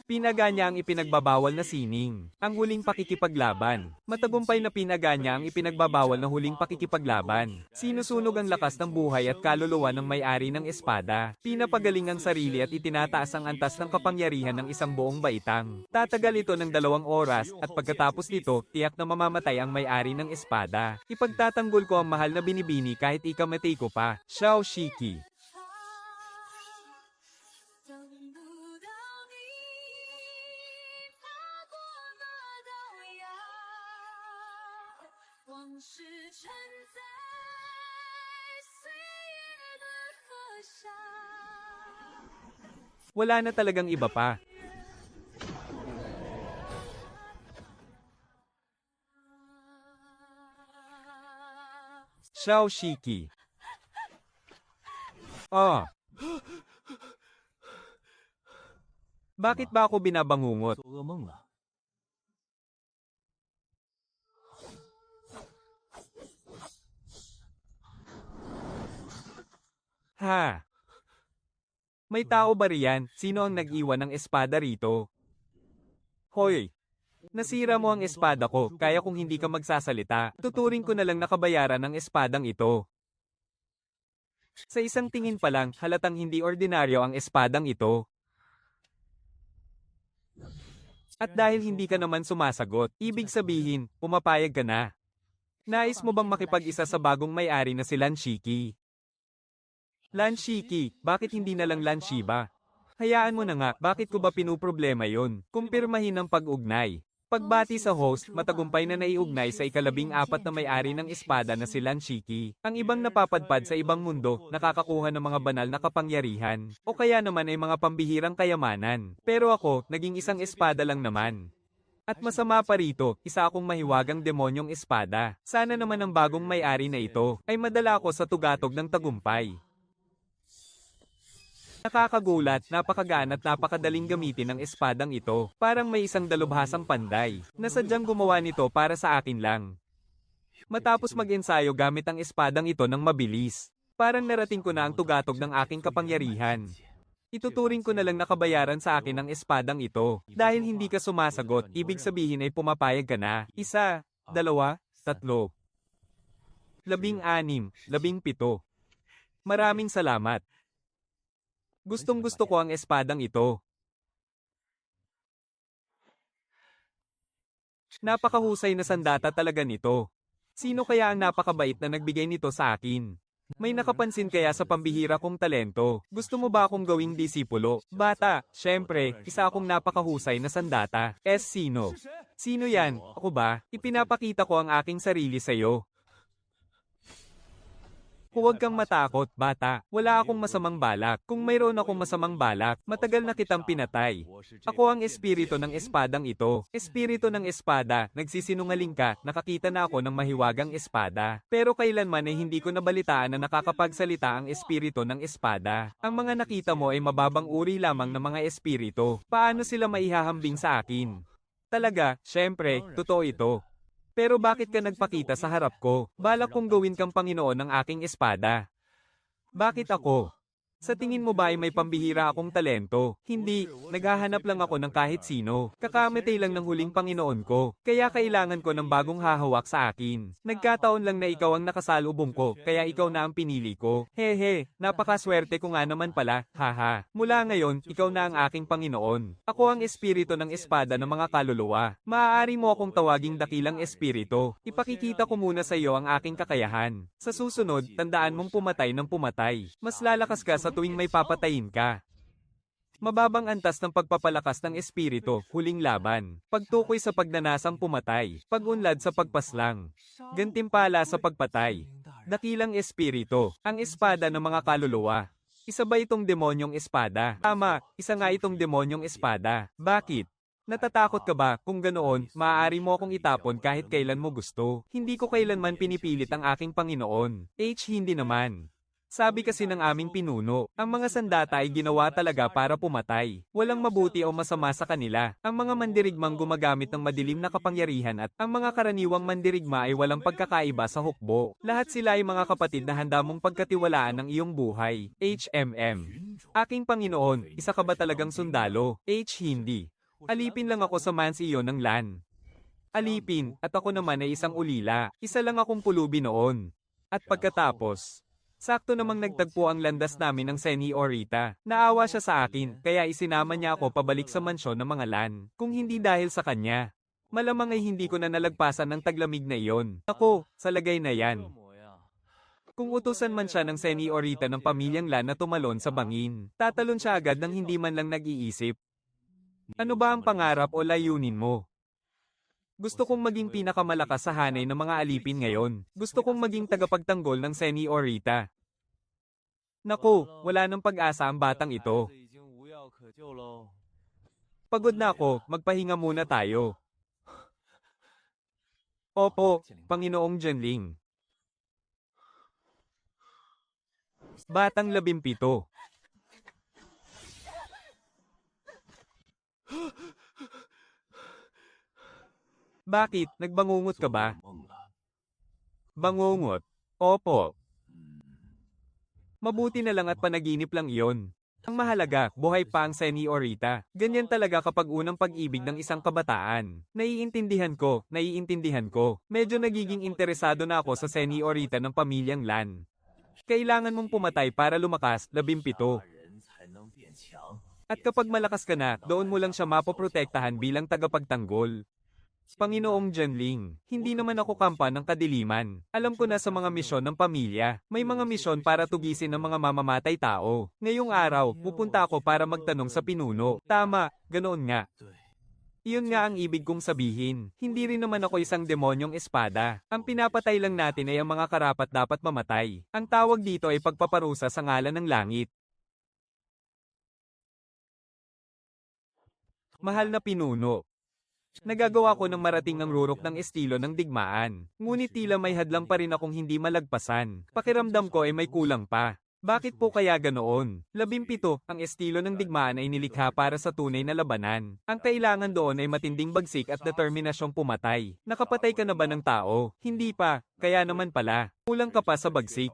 Pinaga niya ang ipinagbabawal na sining, ang huling pakikipaglaban. Matagumpay na pinaga niya ang ipinagbabawal na huling pakikipaglaban. Sinusunog ang lakas ng buhay at kaluluwa ng may-ari ng espada. Pinapagaling ang sarili at itinataas ang antas ng kapangyarihan ng isang buong baitang. Tatagal ito ng 2 oras at pagkatapos nito, tiyak na mamamatay ang may-ari ng espada. Ipagtatanggol ko ang mahal na binibini kahit ikamatay ko pa. Xiao Shiki. 等不到你踏过那道崖，往事沉在岁月的河下。 Wala na talagang iba pa. Xiao Shiki. Oh. Bakit ba ako binabangungot? 做噩梦了。 Ha? May tao ba riyan? Sino ang nag-iwan ng espada rito? Hoy! Nasira mo ang espada ko, kaya kung hindi ka magsasalita, tuturing ko na lang nakabayaran ang espadang ito. Sa isang tingin pa lang, halatang hindi ordinaryo ang espadang ito. At dahil hindi ka naman sumasagot, ibig sabihin, pumapayag ka na. Nais mo bang makipag-isa sa bagong may-ari na si Lan Shiki? Lan Shiki, bakit hindi na lang Lan Shiba? Hayaan mo na nga, bakit ko ba pinuproblema yon? Kumpirmahin ang pag-ugnay. Pagbati sa host, matagumpay na naiugnay sa ika-14 na may-ari ng espada na si Lan Shiki. Ang ibang napapadpad sa ibang mundo, nakakakuha ng mga banal na kapangyarihan, o kaya naman ay mga pambihirang kayamanan. Pero ako, naging isang espada lang naman. At masama pa rito, isa akong mahiwagang demonyong espada. Sana naman ang bagong may-ari na ito, ay madala ko sa tugatog ng tagumpay. Nakakagulat, napakagaan at napakadaling gamitin ng espadang ito. Parang may isang dalubhasang panday, na sadyang gumawa nito para sa akin lang. Matapos mag-ensayo gamit ang espadang ito ng mabilis, parang narating ko na ang tugatog ng aking kapangyarihan. Ituturing ko na lang nakabayaran sa akin ang espadang ito. Dahil hindi ka sumasagot, ibig sabihin ay pumapayag ka na. 1, 2, 3, 16, 17. Maraming salamat. Gustong-gusto ko ang espadang ito. Napakahusay na sandata talaga nito. Sino kaya ang napakabait na nagbigay nito sa akin? May nakapansin kaya sa pambihira kong talento? Gusto mo ba akong gawing disipulo? Bata, syempre, isa akong napakahusay na sandata. Sino? Sino yan? Ako ba? Ipinapakita ko ang aking sarili sa'yo. Huwag kang matakot, bata. Wala akong masamang balak. Kung mayroon akong masamang balak, matagal na kitang pinatay. Ako ang espiritu ng espadang ito. Espiritu ng espada, nagsisinungaling ka, nakakita na ako ng mahiwagang espada. Pero kailanman ay hindi ko nabalitaan na nakakapagsalita ang espiritu ng espada. Ang mga nakita mo ay mababang uri lamang ng mga espiritu. Paano sila maihahambing sa akin? Talaga, syempre, totoo ito. Pero bakit ka nagpakita sa harap ko? Balak kong gawin kang Panginoon ng aking espada. Bakit ako? Sa tingin mo ba ay may pambihira akong talento? Hindi, naghahanap lang ako ng kahit sino. Kakamatay lang ng huling Panginoon ko. Kaya kailangan ko ng bagong hahawak sa akin. Nagkataon lang na ikaw ang nakasalubong ko, kaya ikaw na ang pinili ko. Hehe, napakaswerte ko nga naman pala, haha. Mula ngayon, ikaw na ang aking Panginoon. Ako ang espiritu ng espada ng mga kaluluwa. Maaari mo akong tawaging dakilang espiritu. Ipakikita ko muna sa iyo ang aking kakayahan. Sa susunod, tandaan mong pumatay ng pumatay. Mas lalakas ka sa tuwing may papatayin ka. Mababang antas ng pagpapalakas ng espiritu, huling laban. Pagtukoy sa pagnanasang pumatay. Pag-unlad sa pagpaslang. Gantimpala sa pagpatay. Dakilang espiritu. Ang espada ng mga kaluluwa. Isa ba itong demonyong espada? Tama, isa nga itong demonyong espada. Bakit? Natatakot ka ba? Kung ganoon, maaari mo akong itapon kahit kailan mo gusto. Hindi ko kailanman pinipilit ang aking Panginoon. Hindi naman. Sabi kasi ng aming pinuno, ang mga sandata ay ginawa talaga para pumatay. Walang mabuti o masama sa kanila. Ang mga mandirigmang gumagamit ng madilim na kapangyarihan at ang mga karaniwang mandirigma ay walang pagkakaiba sa hukbo. Lahat sila ay mga kapatid na handa mong pagkatiwalaan ng iyong buhay. Aking Panginoon, isa ka ba talagang sundalo? Hindi. Alipin lang ako sa mansiyon ng Lan. Alipin, at ako naman ay isang ulila. Isa lang akong pulubi noon. At pagkatapos, sakto namang nagtagpo ang landas namin ng Senyorita. Naawa siya sa akin, kaya isinama niya ako pabalik sa mansyon ng mga Lan. Kung hindi dahil sa kanya, malamang ay hindi ko na nalagpasan ng taglamig na iyon. Ako, sa lagay na yan. Kung utusan man siya ng Senyorita ng pamilyang Lan na tumalon sa bangin, tatalon siya agad nang hindi man lang nag-iisip. Ano ba ang pangarap o layunin mo? Gusto kong maging pinakamalakas sa hanay ng mga alipin ngayon. Gusto kong maging tagapagtanggol ng Senyorita. Naku, wala nang pag-asa ang batang ito. Pagod na ako, magpahinga muna tayo. Opo, Panginoong Jianling. Batang 17. Bakit? Nagbangungot ka ba? Bangungot? Opo. Mabuti na lang at panaginip lang iyon. Ang mahalaga, buhay pa ang Senyorita. Ganyan talaga kapag unang pag-ibig ng isang kabataan. Naiintindihan ko, naiintindihan ko. Medyo nagiging interesado na ako sa Senyorita ng pamilyang Lan. Kailangan mong pumatay para lumakas, 17. At kapag malakas ka na, doon mo lang siya mapoprotektahan bilang tagapagtanggol. Panginoong Jianling, hindi naman ako kampa ng kadiliman. Alam ko na sa mga misyon ng pamilya, may mga misyon para tugisin ng mga mamamatay tao. Ngayong araw, pupunta ako para magtanong sa pinuno. Tama, ganoon nga. Iyon nga ang ibig kong sabihin. Hindi rin naman ako isang demonyong espada. Ang pinapatay lang natin ay ang mga karapat dapat mamatay. Ang tawag dito ay pagpaparusa sa ngalan ng langit. Mahal na pinuno. Nagagawa ko ng marating ang rurok ng estilo ng digmaan. Ngunit tila may hadlang pa rin akong hindi malagpasan. Pakiramdam ko ay may kulang pa. Bakit po kaya ganoon? 17, ang estilo ng digmaan ay nilikha para sa tunay na labanan. Ang kailangan doon ay matinding bagsik at determinasyong pumatay. Nakapatay ka na ba ng tao? Hindi pa, kaya naman pala. Kulang ka pa sa bagsik.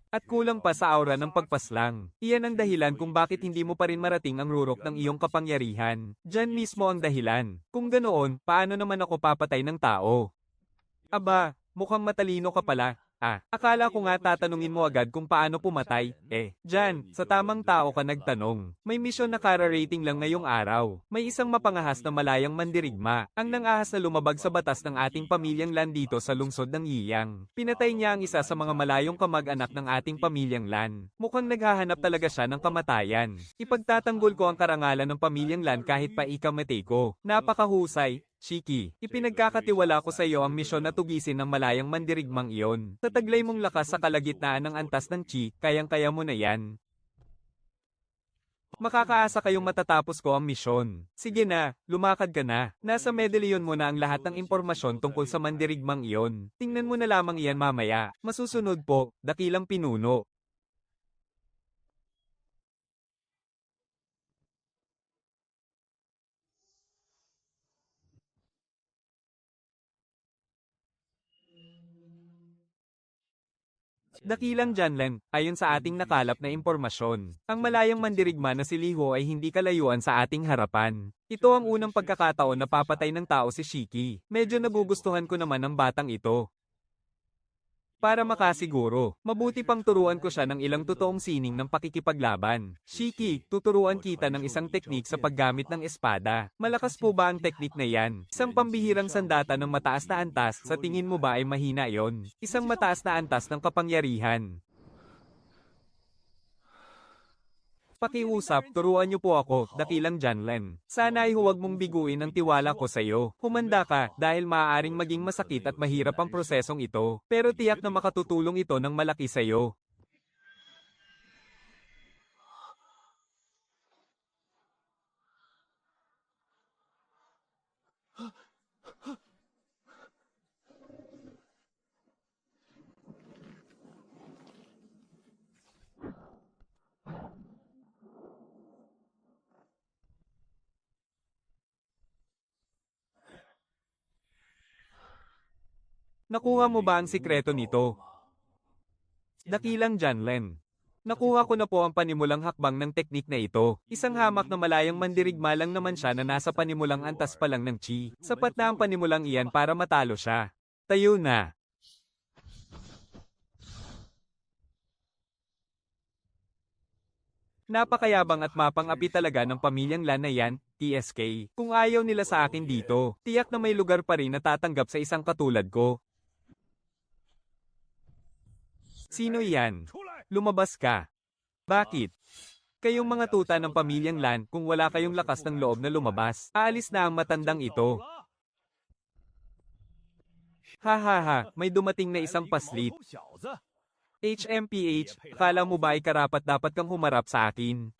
At kulang pa sa aura ng pagpaslang. Iyan ang dahilan kung bakit hindi mo pa rin marating ang rurok ng iyong kapangyarihan. Diyan mismo ang dahilan. Kung ganoon, paano naman ako papatay ng tao? Aba, mukhang matalino ka pala. Akala ko nga tatanungin mo agad kung paano pumatay. Diyan, sa tamang tao ka nagtanong. May misyon na kara-rating lang ngayong araw. May isang mapangahas na malayang mandirigma. Ang nangahas na lumabag sa batas ng ating pamilyang Lan dito sa lungsod ng Yiyang. Pinatay niya ang isa sa mga malayong kamag-anak ng ating pamilyang Lan. Mukhang naghahanap talaga siya ng kamatayan. Ipagtatanggol ko ang karangalan ng pamilyang Lan kahit pa ikamatay ko. Napakahusay. Shiki, ipinagkakatiwala ko sa iyo ang misyon na tugisin ng malayang mandirigmang iyon. Sa taglay mong lakas sa kalagitnaan ng antas ng chi, kayang-kaya mo na yan. Makakaasa kayong matatapos ko ang misyon. Sige na, lumakad ka na. Nasa medalyon mo na ang lahat ng impormasyon tungkol sa mandirigmang iyon. Tingnan mo na lamang iyan mamaya. Masusunod po, dakilang pinuno. Dakilang Jianlen, ayon sa ating nakalap na impormasyon, ang malayang mandirigma na si Li Huo ay hindi kalayuan sa ating harapan. Ito ang unang pagkakataon na papatay ng tao si Shiki. Medyo nagugustuhan ko naman ang batang ito. Para makasiguro, mabuti pang turuan ko siya ng ilang totoong sining ng pakikipaglaban. Shiki, tuturuan kita ng isang teknik sa paggamit ng espada. Malakas po ba ang teknik na yan? Isang pambihirang sandata ng mataas na antas, sa tingin mo ba ay mahina yon? Isang mataas na antas ng kapangyarihan. Pakiusap, turuan niyo po ako, dakilang Jianlen. Sana ay huwag mong biguin ang tiwala ko sa iyo. Humanda ka, dahil maaaring maging masakit at mahirap ang prosesong ito. Pero tiyak na makatutulong ito ng malaki sa iyo. Nakuha mo ba ang sikreto nito? Dakilang Jianlen. Nakuha ko na po ang panimulang hakbang ng teknik na ito. Isang hamak na malayang mandirigma lang naman siya na nasa panimulang antas pa lang ng chi. Sapat na ang panimulang iyan para matalo siya. Tayo na. Napakayabang at mapang-api talaga ng pamilyang Lan na yan, TSK. Kung ayaw nila sa akin dito, tiyak na may lugar pa rin na tatanggap sa isang katulad ko. Sino yan? Lumabas ka. Bakit? Kayong mga tuta ng pamilyang Lan, kung wala kayong lakas ng loob na lumabas, aalis na ang matandang ito. Hahaha, may dumating na isang paslit. HMPH, akala mo ba ay karapat-dapat kang humarap sa akin?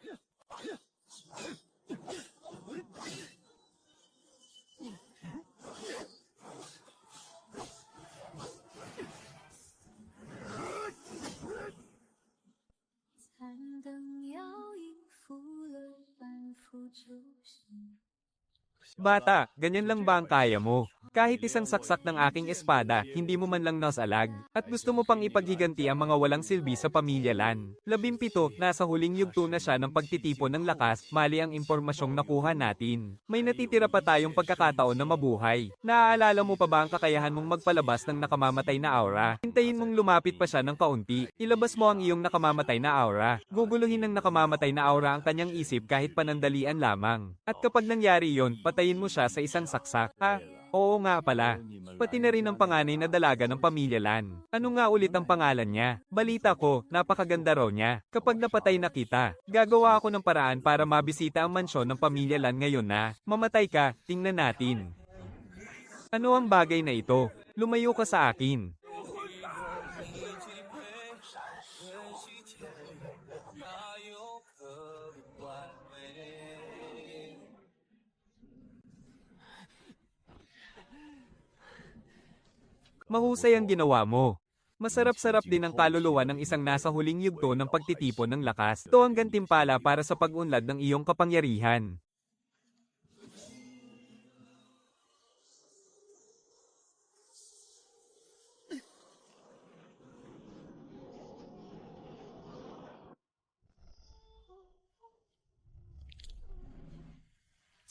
残灯摇影复了半幅旧心。 Bata, ganyan lang ba ang kaya mo? Kahit isang saksak ng aking espada, hindi mo man lang nasalag. At gusto mo pang ipaghiganti ang mga walang silbi sa pamilya Lan. 17, nasa huling yugto na siya ng pagtitipon ng lakas, mali ang impormasyong nakuha natin. May natitira pa tayong pagkakataon na mabuhay. Naaalala mo pa ba ang kakayahan mong magpalabas ng nakamamatay na aura? Hintayin mong lumapit pa siya ng kaunti. Ilabas mo ang iyong nakamamatay na aura. Guguluhin ng nakamamatay na aura ang kanyang isip kahit panandalian lamang. At kapag nangyari yon, patayin mo siya sa isang saksak. Oo nga pala. Pati na rin ang panganay na dalaga ng pamilya Lan. Ano nga ulit ang pangalan niya? Balita ko, napakaganda raw niya. Kapag napatay na kita, gagawa ako ng paraan para mabisita ang mansyon ng pamilya Lan ngayon na. Mamatay ka, tingnan natin. Ano ang bagay na ito? Lumayo ka sa akin. Mahusay ang ginawa mo. Masarap-sarap din ang kaluluwa ng isang nasa huling yugto ng pagtitipon ng lakas. Ito ang gantimpala para sa pag-unlad ng iyong kapangyarihan.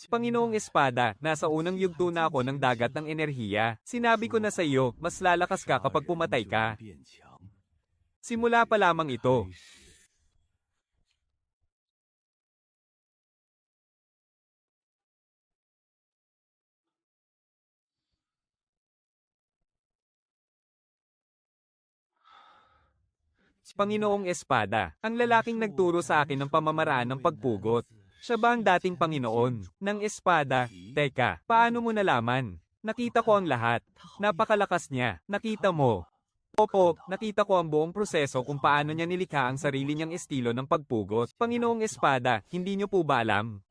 Panginoong Espada, nasa unang yugto na ako ng dagat ng enerhiya. Sinabi ko na sa iyo, mas lalakas ka kapag pumatay ka. Simula pa lamang ito. Panginoong Espada, ang lalaking nagturo sa akin ng pamamaraan ng pagpugot. Siya ba ang dating Panginoon ng Espada? Teka, paano mo nalaman? Nakita ko ang lahat. Napakalakas niya. Nakita mo. Opo, nakita ko ang buong proseso kung paano niya nilikha ang sarili niyang estilo ng pagpugot. Panginoong Espada, hindi niyo po ba alam?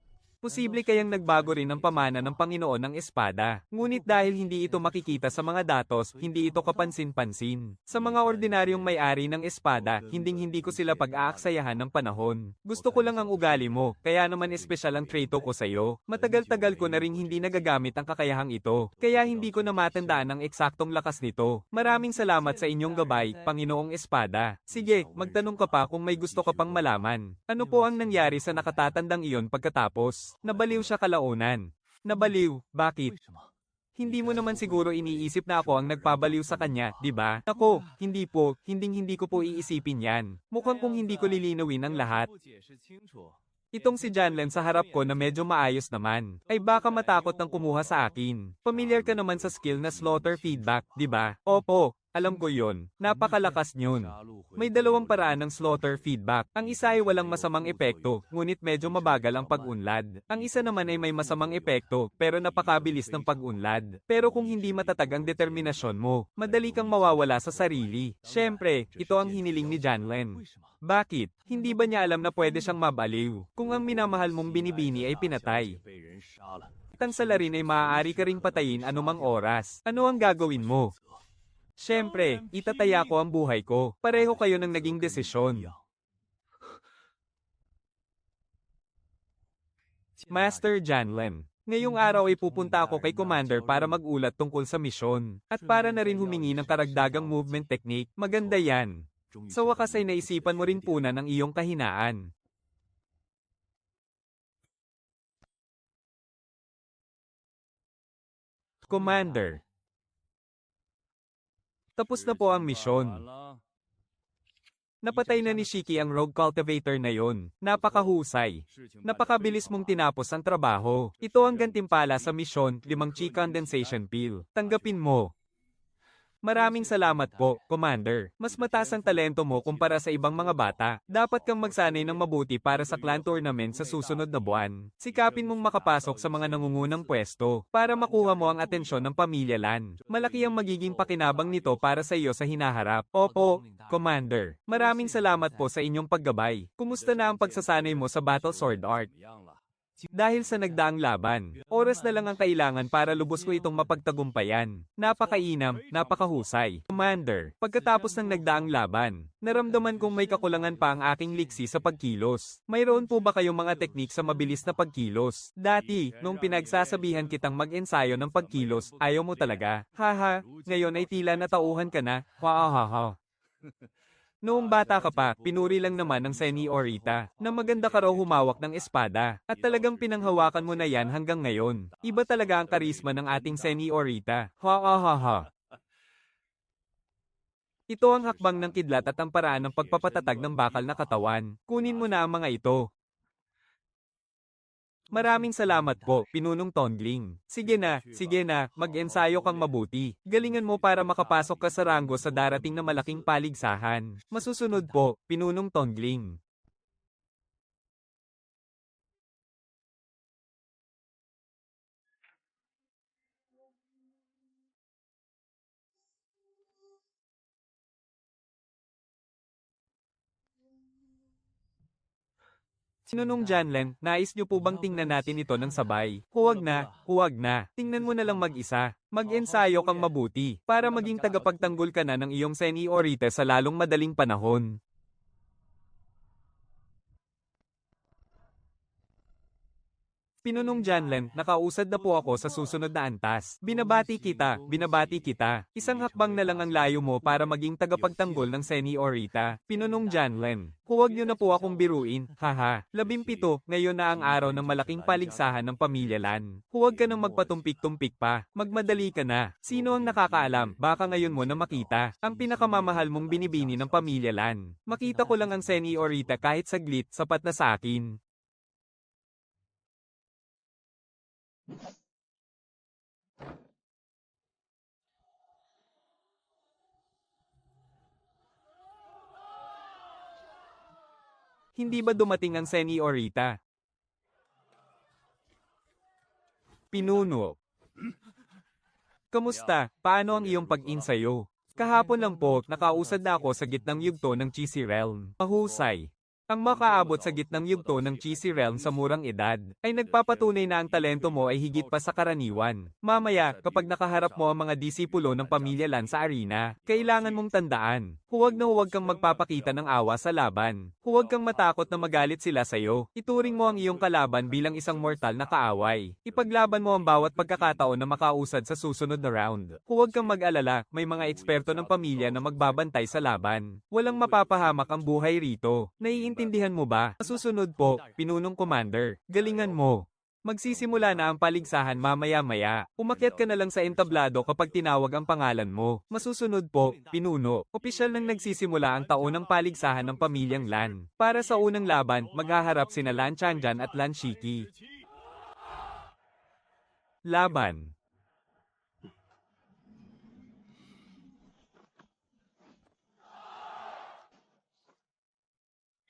Posible kayang nagbago rin ang pamana ng Panginoon ng Espada. Ngunit dahil hindi ito makikita sa mga datos, hindi ito kapansin-pansin. Sa mga ordinaryong may-ari ng Espada, hinding-hindi ko sila pag-aaksayahan ng panahon. Gusto ko lang ang ugali mo, kaya naman espesyal ang traito ko sa iyo. Matagal-tagal ko na ring hindi nagagamit ang kakayahang ito, kaya hindi ko na matandaan ang eksaktong lakas nito. Maraming salamat sa inyong gabay, Panginoong Espada. Sige, magtanong ka pa kung may gusto ka pang malaman. Ano po ang nangyari sa nakatatandang iyon pagkatapos? Nabaliw siya kalaunan. Nabaliw, bakit? Hindi mo naman siguro iniisip na ako ang nagpabaliw sa kanya, di ba? Ako, hindi po, hinding-hindi ko po iisipin yan. Mukhang kung hindi ko lilinawin ang lahat. Itong si Janlen sa harap ko na medyo maayos naman, ay baka matakot ng kumuha sa akin. Familiar ka naman sa skill na slaughter feedback, di ba? Opo. Alam ko yon. Napakalakas nyon. May dalawang paraan ng slaughter feedback. Ang isa ay walang masamang epekto, ngunit medyo mabagal ang pag-unlad. Ang isa naman ay may masamang epekto, pero napakabilis ng pag-unlad. Pero kung hindi matatag ang determinasyon mo, madali kang mawawala sa sarili. Siyempre, ito ang hiniling ni Janlen. Bakit? Hindi ba niya alam na pwede siyang mabaliw? Kung ang minamahal mong binibini ay pinatay. At ang salarin ay maaari ka ring patayin anumang oras. Ano ang gagawin mo? Siyempre, itataya ko ang buhay ko. Pareho kayo ng naging desisyon. Master Janlen, ngayong araw ay pupunta ako kay Commander para mag-ulat tungkol sa misyon. At para na rin humingi ng karagdagang movement technique, maganda yan. Sa wakas ay naisipan mo rin punan ang iyong kahinaan. Commander. Tapos na po ang misyon. Napatay na ni Shiki ang rogue cultivator na yon. Napakahusay. Napakabilis mong tinapos ang trabaho. Ito ang gantimpala sa misyon, 5 chi condensation peel. Tanggapin mo. Maraming salamat po, Commander. Mas mataas ang talento mo kumpara sa ibang mga bata. Dapat kang magsanay ng mabuti para sa clan tournament sa susunod na buwan. Sikapin mong makapasok sa mga nangungunang pwesto para makuha mo ang atensyon ng pamilya Lan. Malaki ang magiging pakinabang nito para sa iyo sa hinaharap. Opo, Commander. Maraming salamat po sa inyong paggabay. Kumusta na ang pagsasanay mo sa Battle Sword Art? Dahil sa nagdaang laban, oras na lang ang kailangan para lubos ko itong mapagtagumpayan. Napakainam, napakahusay. Commander, pagkatapos ng nagdaang laban, naramdaman kong may kakulangan pa ang aking liksi sa pagkilos. Mayroon po ba kayong mga teknik sa mabilis na pagkilos? Dati, nung pinagsasabihan kitang mag-ensayo ng pagkilos, ayaw mo talaga. Haha, ngayon ay tila natauhan ka na. Wahahaha. Noong bata ka pa, pinuri lang naman ng Senyorita na maganda ka raw humawak ng espada at talagang pinanghawakan mo na yan hanggang ngayon. Iba talaga ang karisma ng ating Senyorita. Ha. Ito ang hakbang ng kidlat at ang paraan ng pagpapatatag ng bakal na katawan. Kunin mo na ang mga ito. Maraming salamat po, Pinunong Tongling. Sige na, mag-ensayo kang mabuti. Galingan mo para makapasok ka sa ranggo sa darating na malaking paligsahan. Masusunod po, Pinunong Tongling. Sinunong Janlen, nais niyo po bang tingnan natin ito ng sabay? Huwag na. Tingnan mo na lang mag-isa. Mag-ensayo kang mabuti, para maging tagapagtanggol ka na ng iyong Senyorita sa lalong madaling panahon. Pinunong Janlen, nakausad na po ako sa susunod na antas. Binabati kita. Isang hakbang na lang ang layo mo para maging tagapagtanggol ng Senyorita. Pinunong Janlen, huwag niyo na po akong biruin, haha. 17, ngayon na ang araw ng malaking paligsahan ng pamilya Lan. Huwag ka nang magpatumpik-tumpik pa, magmadali ka na. Sino ang nakakaalam, baka ngayon mo na makita, ang pinakamamahal mong binibini ng pamilya Lan. Makita ko lang ang Senyorita kahit saglit, sapat na sa akin. Hindi ba dumating ang Senyorita? Pinuno. Kamusta? Paano ang iyong pag-insayo? Kahapon lang po, nakausad na ako sa gitnang yugto ng Cheesy Realm. Mahusay. Ang makaabot sa gitnang yugto ng Cheesy Realm sa murang edad, ay nagpapatunay na ang talento mo ay higit pa sa karaniwan. Mamaya, kapag nakaharap mo ang mga disipulo ng pamilya Lan sa arena, kailangan mong tandaan, huwag kang magpapakita ng awa sa laban. Huwag kang matakot na magalit sila sa'yo. Ituring mo ang iyong kalaban bilang isang mortal na kaaway. Ipaglaban mo ang bawat pagkakataon na makausad sa susunod na round. Huwag kang mag-alala, may mga eksperto ng pamilya na magbabantay sa laban. Walang mapapahamak ang buhay rito. Naiintindihan mo ba? Masusunod po, Pinunong Commander. Galingan mo. Magsisimula na ang paligsahan mamaya-maya. Umakyat ka na lang sa entablado kapag tinawag ang pangalan mo. Masusunod po, Pinuno. Opisyal nang nagsisimula ang taon ng paligsahan ng pamilyang Lan. Para sa unang laban, maghaharap sina Lan Changjan at Lan Shiki. Laban.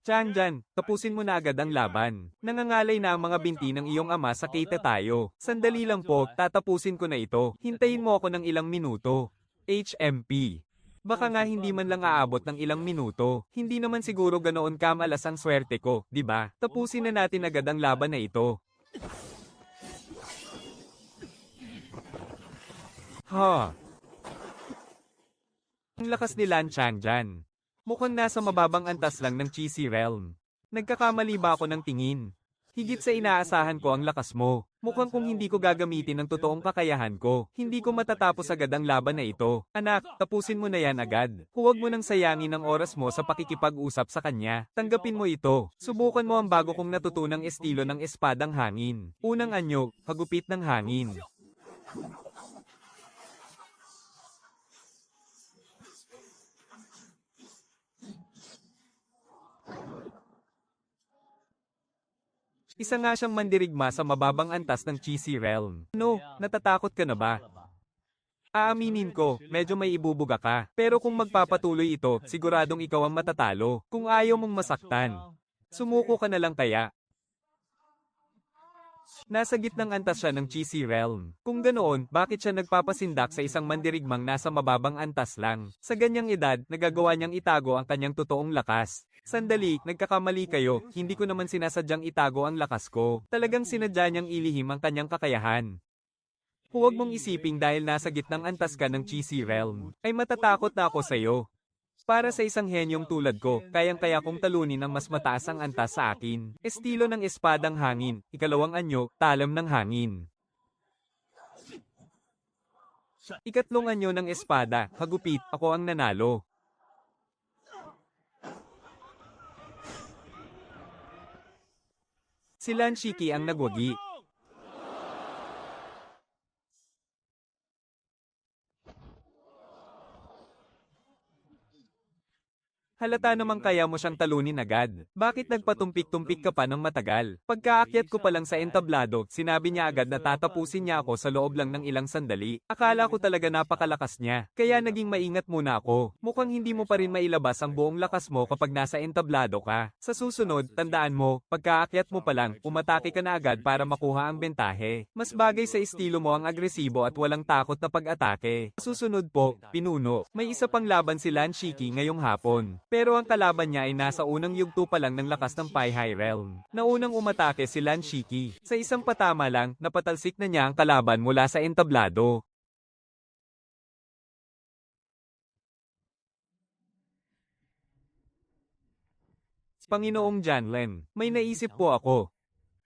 Changjan, tapusin mo na agad ang laban. Nangangalay na ang mga binti ng iyong ama sa Keita tayo. Sandali lang po, tatapusin ko na ito. Hintayin mo ako ng ilang minuto. HMP. Baka nga hindi man lang aabot ng ilang minuto. Hindi naman siguro ganoon kamalas ang swerte ko, di ba? Tapusin na natin agad ang laban na ito. Ha. Ang lakas ni Lan Changjan. Mukhang nasa mababang antas lang ng Cheesy Realm. Nagkakamali ba ako ng tingin? Higit sa inaasahan ko ang lakas mo. Mukhang kung hindi ko gagamitin ang totoong kakayahan ko, hindi ko matatapos agad ang laban na ito. Anak, tapusin mo na yan agad. Huwag mo nang sayangin ang oras mo sa pakikipag-usap sa kanya. Tanggapin mo ito. Subukan mo ang bago kong natutunang estilo ng espadang hangin. Unang anyo, hagupit ng hangin. Isa nga siyang mandirigma sa mababang antas ng Cheesy Realm. Ano, natatakot ka na ba? Aaminin ko, medyo may ibubuga ka. Pero kung magpapatuloy ito, siguradong ikaw ang matatalo. Kung ayaw mong masaktan, sumuko ka na lang kaya. Nasa gitnang antas siya ng Cheesy Realm. Kung ganoon, bakit siya nagpapasindak sa isang mandirigmang nasa mababang antas lang? Sa ganyang edad, nagagawa niyang itago ang kanyang totoong lakas. Sandali, nagkakamali kayo, hindi ko naman sinasadyang itago ang lakas ko. Talagang sinadya niyang ilihim ang kanyang kakayahan. Huwag mong isiping dahil nasa gitnang antas ka ng Cheesy Realm, ay matatakot na ako sa'yo. Para sa isang henyong tulad ko, kayang-kaya kong talunin ang mas mataas ang antas sa akin. Estilo ng espadang hangin, ikalawang anyo, talam ng hangin. Ikatlong anyo ng espada, hagupit, ako ang nanalo. Si Lan Shiki ang nagwagi. Halata naman kaya mo siyang talunin agad. Bakit nagpatumpik-tumpik ka pa ng matagal? Pagkaakyat ko pa lang sa entablado, sinabi niya agad na tatapusin niya ako sa loob lang ng ilang sandali. Akala ko talaga napakalakas niya. Kaya naging maingat muna ako. Mukhang hindi mo pa rin mailabas ang buong lakas mo kapag nasa entablado ka. Sa susunod, tandaan mo, pagkaakyat mo pa lang, umatake ka na agad para makuha ang bentahe. Mas bagay sa estilo mo ang agresibo at walang takot na pag-atake. Susunod po, pinuno. May isa pang laban si Lan Shiki ngayong hapon. Pero ang kalaban niya ay nasa unang yugto pa lang ng lakas ng Pai High Realm. Naunang umatake si Lan Shiki. Sa isang patama lang, napatalsik na niya ang kalaban mula sa entablado. Panginoong Janlen, may naisip po ako.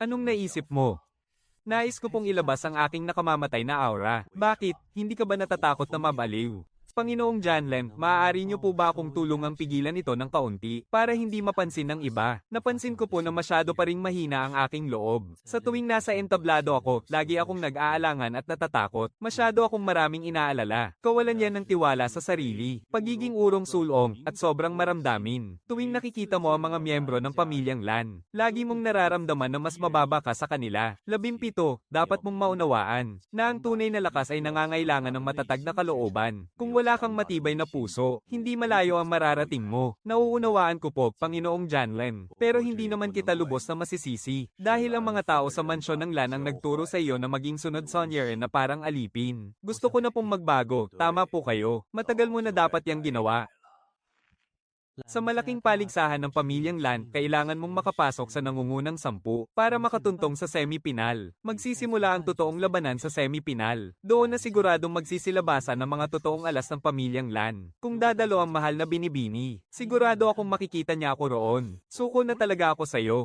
Anong naisip mo? Nais ko pong ilabas ang aking nakamamatay na aura. Bakit? Hindi ka ba natatakot na mabaliw? Panginoong Janlen, maaari niyo po ba akong tulungang pigilan ito ng kaunti para hindi mapansin ng iba? Napansin ko po na masyado pa ring mahina ang aking loob. Sa tuwing nasa entablado ako, lagi akong nag-aalangan at natatakot. Masyado akong maraming inaalala. Kawalan yan ng tiwala sa sarili, pagiging urong sulong, at sobrang maramdamin. Tuwing nakikita mo ang mga miyembro ng pamilyang Lan, lagi mong nararamdaman na mas mababa ka sa kanila. 17, dapat mong maunawaan na ang tunay na lakas ay nangangailangan ng matatag na kalooban. Kung wala kang matibay na puso, hindi malayo ang mararating mo. Nauunawaan ko po, Panginoong Janlen. Pero hindi naman kita lubos na masisisi. Dahil ang mga tao sa mansyon ng Lan ang nagturo sa iyo na maging sunod Sonyerin na parang alipin. Gusto ko na pong magbago, tama po kayo. Matagal mo na dapat yang ginawa. Sa malaking paligsahan ng pamilyang Lan, kailangan mong makapasok sa nangungunang 10 para makatuntong sa semi-final. Magsisimula ang totoong labanan sa semi-final. Doon na siguradong magsisilabasan ng mga totoong alas ng pamilyang Lan. Kung dadalo ang mahal na binibini, sigurado akong makikita niya ako roon. Suko na talaga ako sa'yo.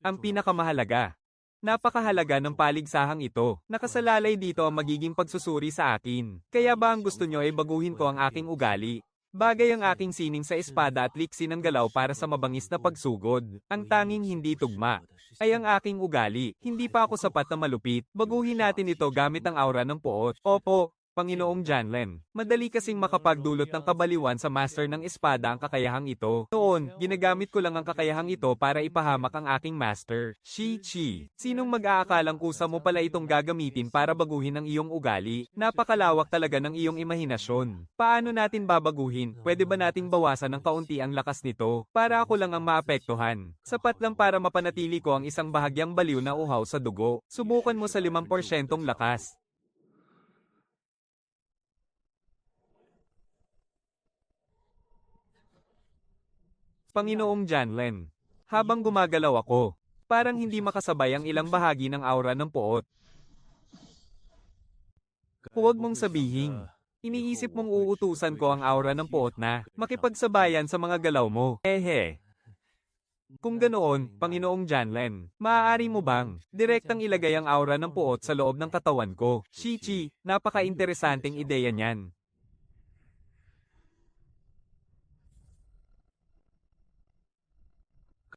Ang pinakamahalaga. Napakahalaga ng paligsahang ito. Nakasalalay dito ang magiging pagsusuri sa akin. Kaya ba ang gusto nyo ay baguhin ko ang aking ugali? Bagay ang aking sining sa espada at liksi ng galaw para sa mabangis na pagsugod. Ang tanging hindi tugma ay ang aking ugali. Hindi pa ako sapat na malupit. Baguhin natin ito gamit ang aura ng poot. Opo, Panginoong Janlen. Madali kasing makapagdulot ng kabaliwan sa master ng espada ang kakayahang ito. Noon, ginagamit ko lang ang kakayahang ito para ipahamak ang aking master, Shi-Chi. Sinong mag-aakalang kusa mo pala itong gagamitin para baguhin ang iyong ugali? Napakalawak talaga ng iyong imahinasyon. Paano natin babaguhin? Pwede ba nating bawasan ng kaunti ang lakas nito? Para ako lang ang maapektuhan. Sapat lang para mapanatili ko ang isang bahagyang baliw na uhaw sa dugo. Subukan mo sa 5% lakas. Panginoong Janlen. Habang gumagalaw ako, parang hindi makasabay ang ilang bahagi ng aura ng poot. Huwag mong sabihin. Iniisip mong uutusan ko ang aura ng poot na makipagsabayan sa mga galaw mo. Ehe. Kung ganoon, Panginoong Janlen, maaari mo bang direktang ilagay ang aura ng puot sa loob ng katawan ko? Shichi, napaka-interesanting ideya niyan.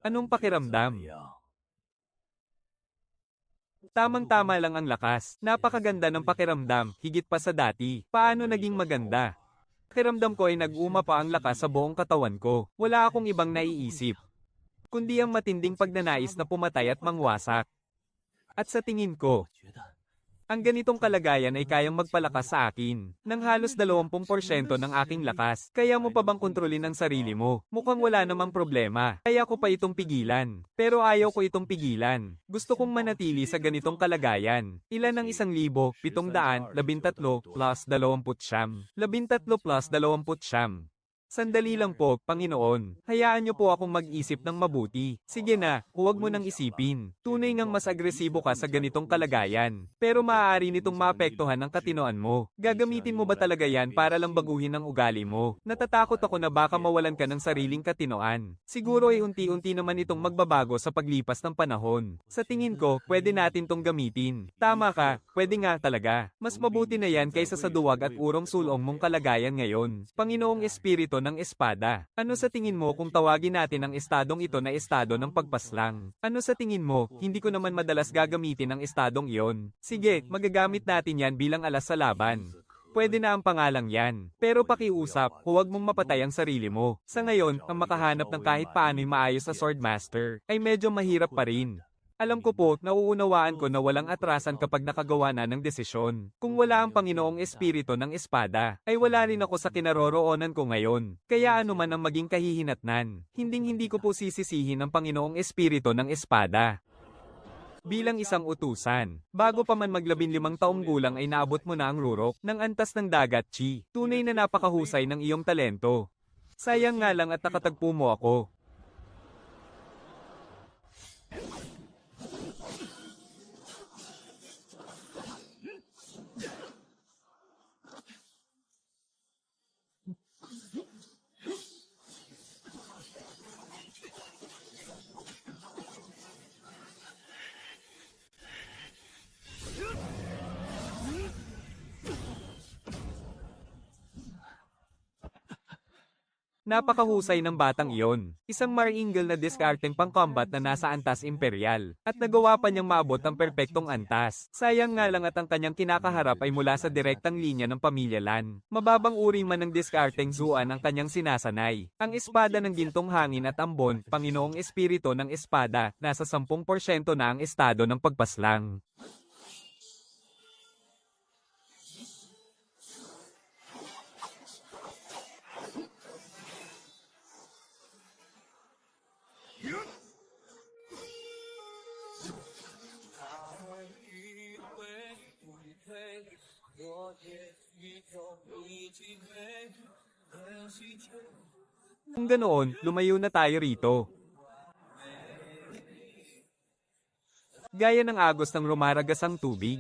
Anong pakiramdam? Tamang-tama lang ang lakas. Napakaganda ng pakiramdam, higit pa sa dati. Paano naging maganda? Pakiramdam ko ay nag-uma pa ang lakas sa buong katawan ko. Wala akong ibang naiisip, kundi ang matinding pagnanais na pumatay at mangwasak. At sa tingin ko, ang ganitong kalagayan ay kayang magpalakas sa akin ng halos 20% ng aking lakas. Kaya mo pa bang kontrolin ang sarili mo? Mukhang wala namang problema. Kaya ko pa itong pigilan. Pero ayaw ko itong pigilan. Gusto kong manatili sa ganitong kalagayan. Ilan ang 1,713 plus 20? 13 plus 20. Sandali lang po, Panginoon. Hayaan niyo po akong mag-isip ng mabuti. Sige na, huwag mo nang isipin. Tunay ngang mas agresibo ka sa ganitong kalagayan. Pero maaari nitong maapektuhan ang katinoan mo. Gagamitin mo ba talaga yan para lang baguhin ang ugali mo? Natatakot ako na baka mawalan ka ng sariling katinoan. Siguro ay unti-unti naman itong magbabago sa paglipas ng panahon. Sa tingin ko, pwede natin tong gamitin. Tama ka, pwede nga talaga. Mas mabuti na yan kaysa sa duwag at urong sulong mong kalagayan ngayon. Panginoong Espiritu ng Espada. Ano sa tingin mo kung tawagin natin ang estadong ito na estado ng pagpaslang? Ano sa tingin mo, hindi ko naman madalas gagamitin ang estadong iyon. Sige, magagamit natin yan bilang alas sa laban. Pwede na ang pangalang yan. Pero pakiusap, huwag mong mapatay ang sarili mo. Sa ngayon, ang makahanap ng kahit paano'y maayos sa Swordmaster ay medyo mahirap pa rin. Alam ko po, nauunawaan ko na walang atrasan kapag nakagawa na ng desisyon. Kung wala ang Panginoong Espiritu ng Espada, ay wala rin ako sa kinaroroonan ko ngayon. Kaya ano man ang maging kahihinatnan, hindi ko po sisisihin ang Panginoong Espiritu ng Espada. Bilang isang utusan, bago pa man mag-15 taong gulang ay naabot mo na ang rurok ng antas ng dagat, Chi. Tunay na napakahusay ng iyong talento. Sayang nga lang at nakatagpo mo ako. Napakahusay ng batang iyon. Isang maringal na diskarteng pang-combat na nasa antas imperial. At nagawa pa niyang maabot ang perpektong antas. Sayang nga lang at ang kanyang kinakaharap ay mula sa direktang linya ng pamilya Lan. Mababang uri man ng diskarteng Zuan ang kanyang sinasanay. Ang espada ng gintong hangin at ambon, Panginoong Espiritu ng Espada, nasa 10% na ang estado ng pagpaslang. Kung ganoon, lumayo na tayo rito. Gaya ng agos ng rumaragasang tubig.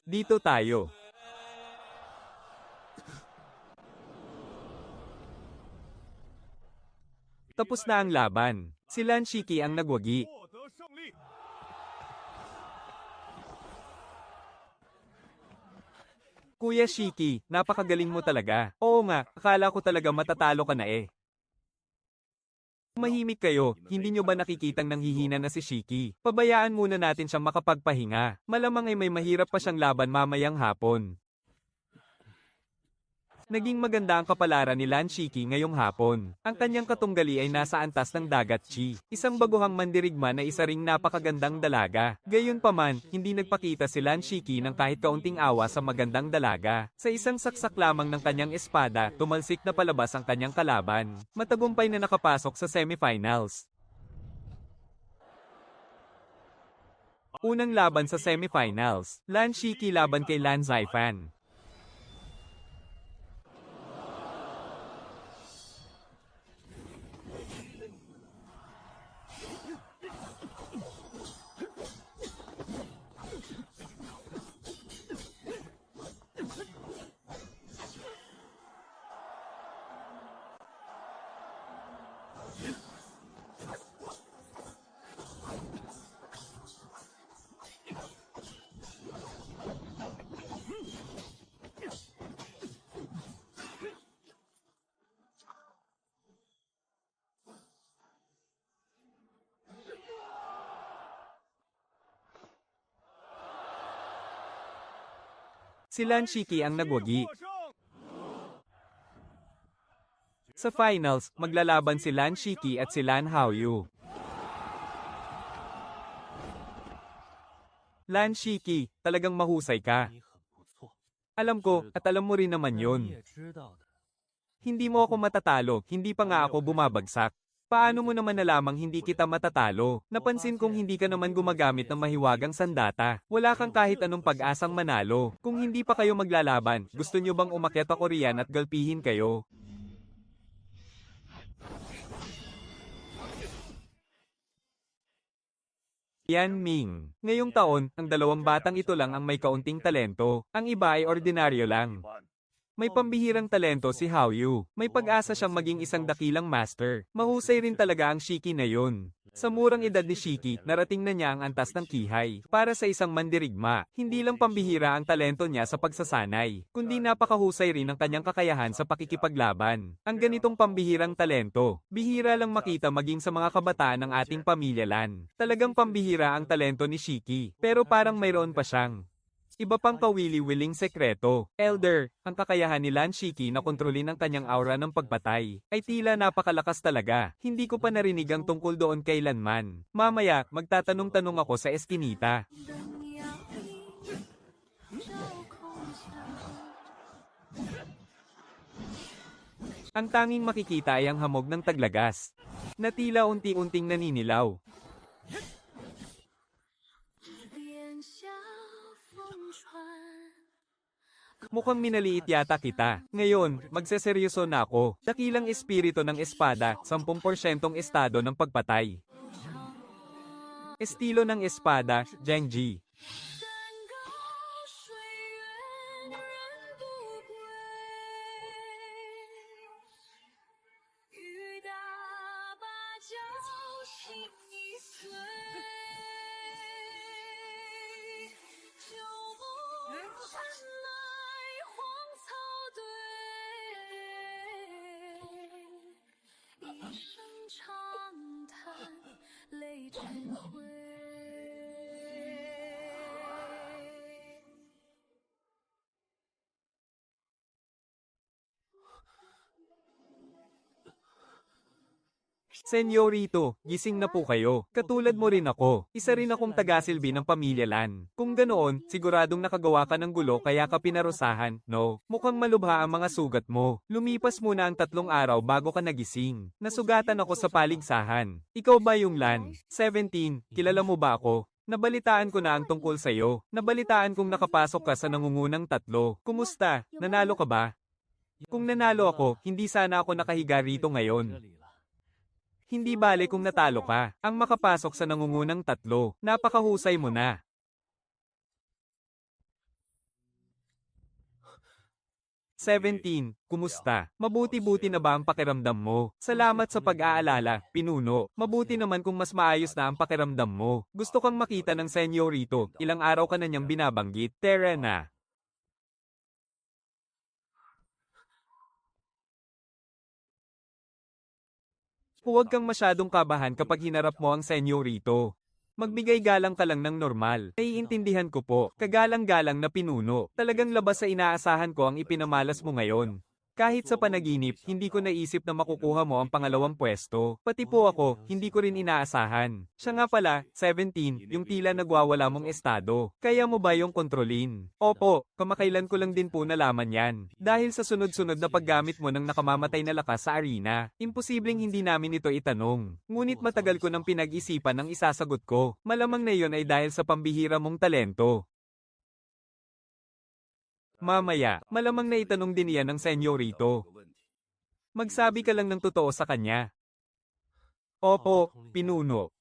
Dito tayo. Tapos na ang laban. Si Lan Shiki ang nagwagi. Kuya Shiki, napakagaling mo talaga. Oo nga, akala ko talaga matatalo ka na eh. Mahimik kayo, hindi nyo ba nakikitang nanghihina na si Shiki? Pabayaan muna natin siyang makapagpahinga. Malamang ay may mahirap pa siyang laban mamayang hapon. Naging maganda ang kapalaran ni Lan Shiki ngayong hapon. Ang kanyang katunggali ay nasa antas ng dagat Chi. Isang baguhang mandirigma na isa ring napakagandang dalaga. Gayunpaman, hindi nagpakita si Lan Shiki ng kahit kaunting awa sa magandang dalaga. Sa isang saksak lamang ng kanyang espada, tumalsik na palabas ang kanyang kalaban. Matagumpay na nakapasok sa semifinals. Unang laban sa semifinals, Lan Shiki laban kay Lan Zaifan. Si Lan Shiki ang nagwagi. Sa finals, maglalaban si Lan Shiki at si Lan Haoyu. Lan Shiki, talagang mahusay ka. Alam ko, at alam mo rin naman yun. Hindi mo ako matatalo, hindi pa nga ako bumabagsak. Paano mo naman nalamang hindi kita matatalo? Napansin kong hindi ka naman gumagamit ng mahiwagang sandata. Wala kang kahit anong pag-asang manalo. Kung hindi pa kayo maglalaban, gusto nyo bang umakyat ako riyan at galpihin kayo? Yan Ming. Ngayong taon, ang dalawang batang ito lang ang may kaunting talento. Ang iba ay ordinaryo lang. May pambihirang talento si Haoyu. May pag-asa siyang maging isang dakilang master. Mahusay rin talaga ang Shiki na yun. Sa murang edad ni Shiki, narating na niya ang antas ng kihay. Para sa isang mandirigma, hindi lang pambihira ang talento niya sa pagsasanay, kundi napakahusay rin ang kanyang kakayahan sa pakikipaglaban. Ang ganitong pambihirang talento, bihira lang makita maging sa mga kabataan ng ating pamilya Lan. Talagang pambihira ang talento ni Shiki, pero parang mayroon pa siyang iba pang kawili-wiling sekreto. Elder, ang kakayahan ni Lan Shiki na kontrolin ang kanyang aura ng pagpatay ay tila napakalakas talaga. Hindi ko pa narinig ang tungkol doon kailanman. Mamaya, magtatanong-tanong ako sa eskinita. 灯摇曳，照空墙。 Ang tanging makikita ay ang hamog ng taglagas, na tila unti-unting naninilaw. 檐下风传。 Mukhang minaliit yata kita. Ngayon, magseseryoso na ako. Dakilang espiritu ng espada, 10% estado ng pagpatay. Estilo ng espada, Zhengji. 山高水远人不归，雨打芭蕉心已碎，旧梦传来荒草堆，一声长叹泪成灰。 Senyorito, gising na po kayo. Katulad mo rin ako. Isa rin akong tagasilbi ng pamilya Lan. Kung ganoon, siguradong nakagawa ka ng gulo kaya ka pinarusahan, no? Mukhang malubha ang mga sugat mo. Lumipas muna ang 3 araw bago ka nagising. Nasugatan ako sa paligsahan. Ikaw ba yung Lan? 17, kilala mo ba ako? Nabalitaan ko na ang tungkol sa'yo. Nabalitaan kong nakapasok ka sa nangungunang 3. Kumusta? Nanalo ka ba? Kung nanalo ako, hindi sana ako nakahiga rito ngayon. Hindi bale kung natalo ka. Ang makapasok sa nangungunang 3, napakahusay mo na. 17, kumusta? Mabuti-buti na ba ang pakiramdam mo? Salamat sa pag-aalala, pinuno. Mabuti naman kung mas maayos na ang pakiramdam mo. Gusto kang makita ng senyorito. Ilang araw ka na niyang binabanggit. Tara na. Huwag kang masyadong kabahan kapag hinarap mo ang senyorito. Magbigay galang ka lang ng normal. Naiintindihan ko po, kagalang-galang na pinuno. Talagang labas sa inaasahan ko ang ipinamalas mo ngayon. Kahit sa panaginip, hindi ko naisip na makukuha mo ang pangalawang pwesto. Pati po ako, hindi ko rin inaasahan. Siya nga pala, 17, yung tila nagwawala mong estado. Kaya mo ba yung kontrolin? Opo, kamakailan ko lang din po nalaman yan. Dahil sa sunod-sunod na paggamit mo ng nakamamatay na lakas sa arena, imposibleng hindi namin ito itanong. Ngunit matagal ko nang pinag-isipan ang isasagot ko. Malamang na iyon ay dahil sa pambihira mong talento. Mamaya, malamang na itanong din iyan ng senyorito. Magsabi ka lang ng totoo sa kanya. Opo, pinuno.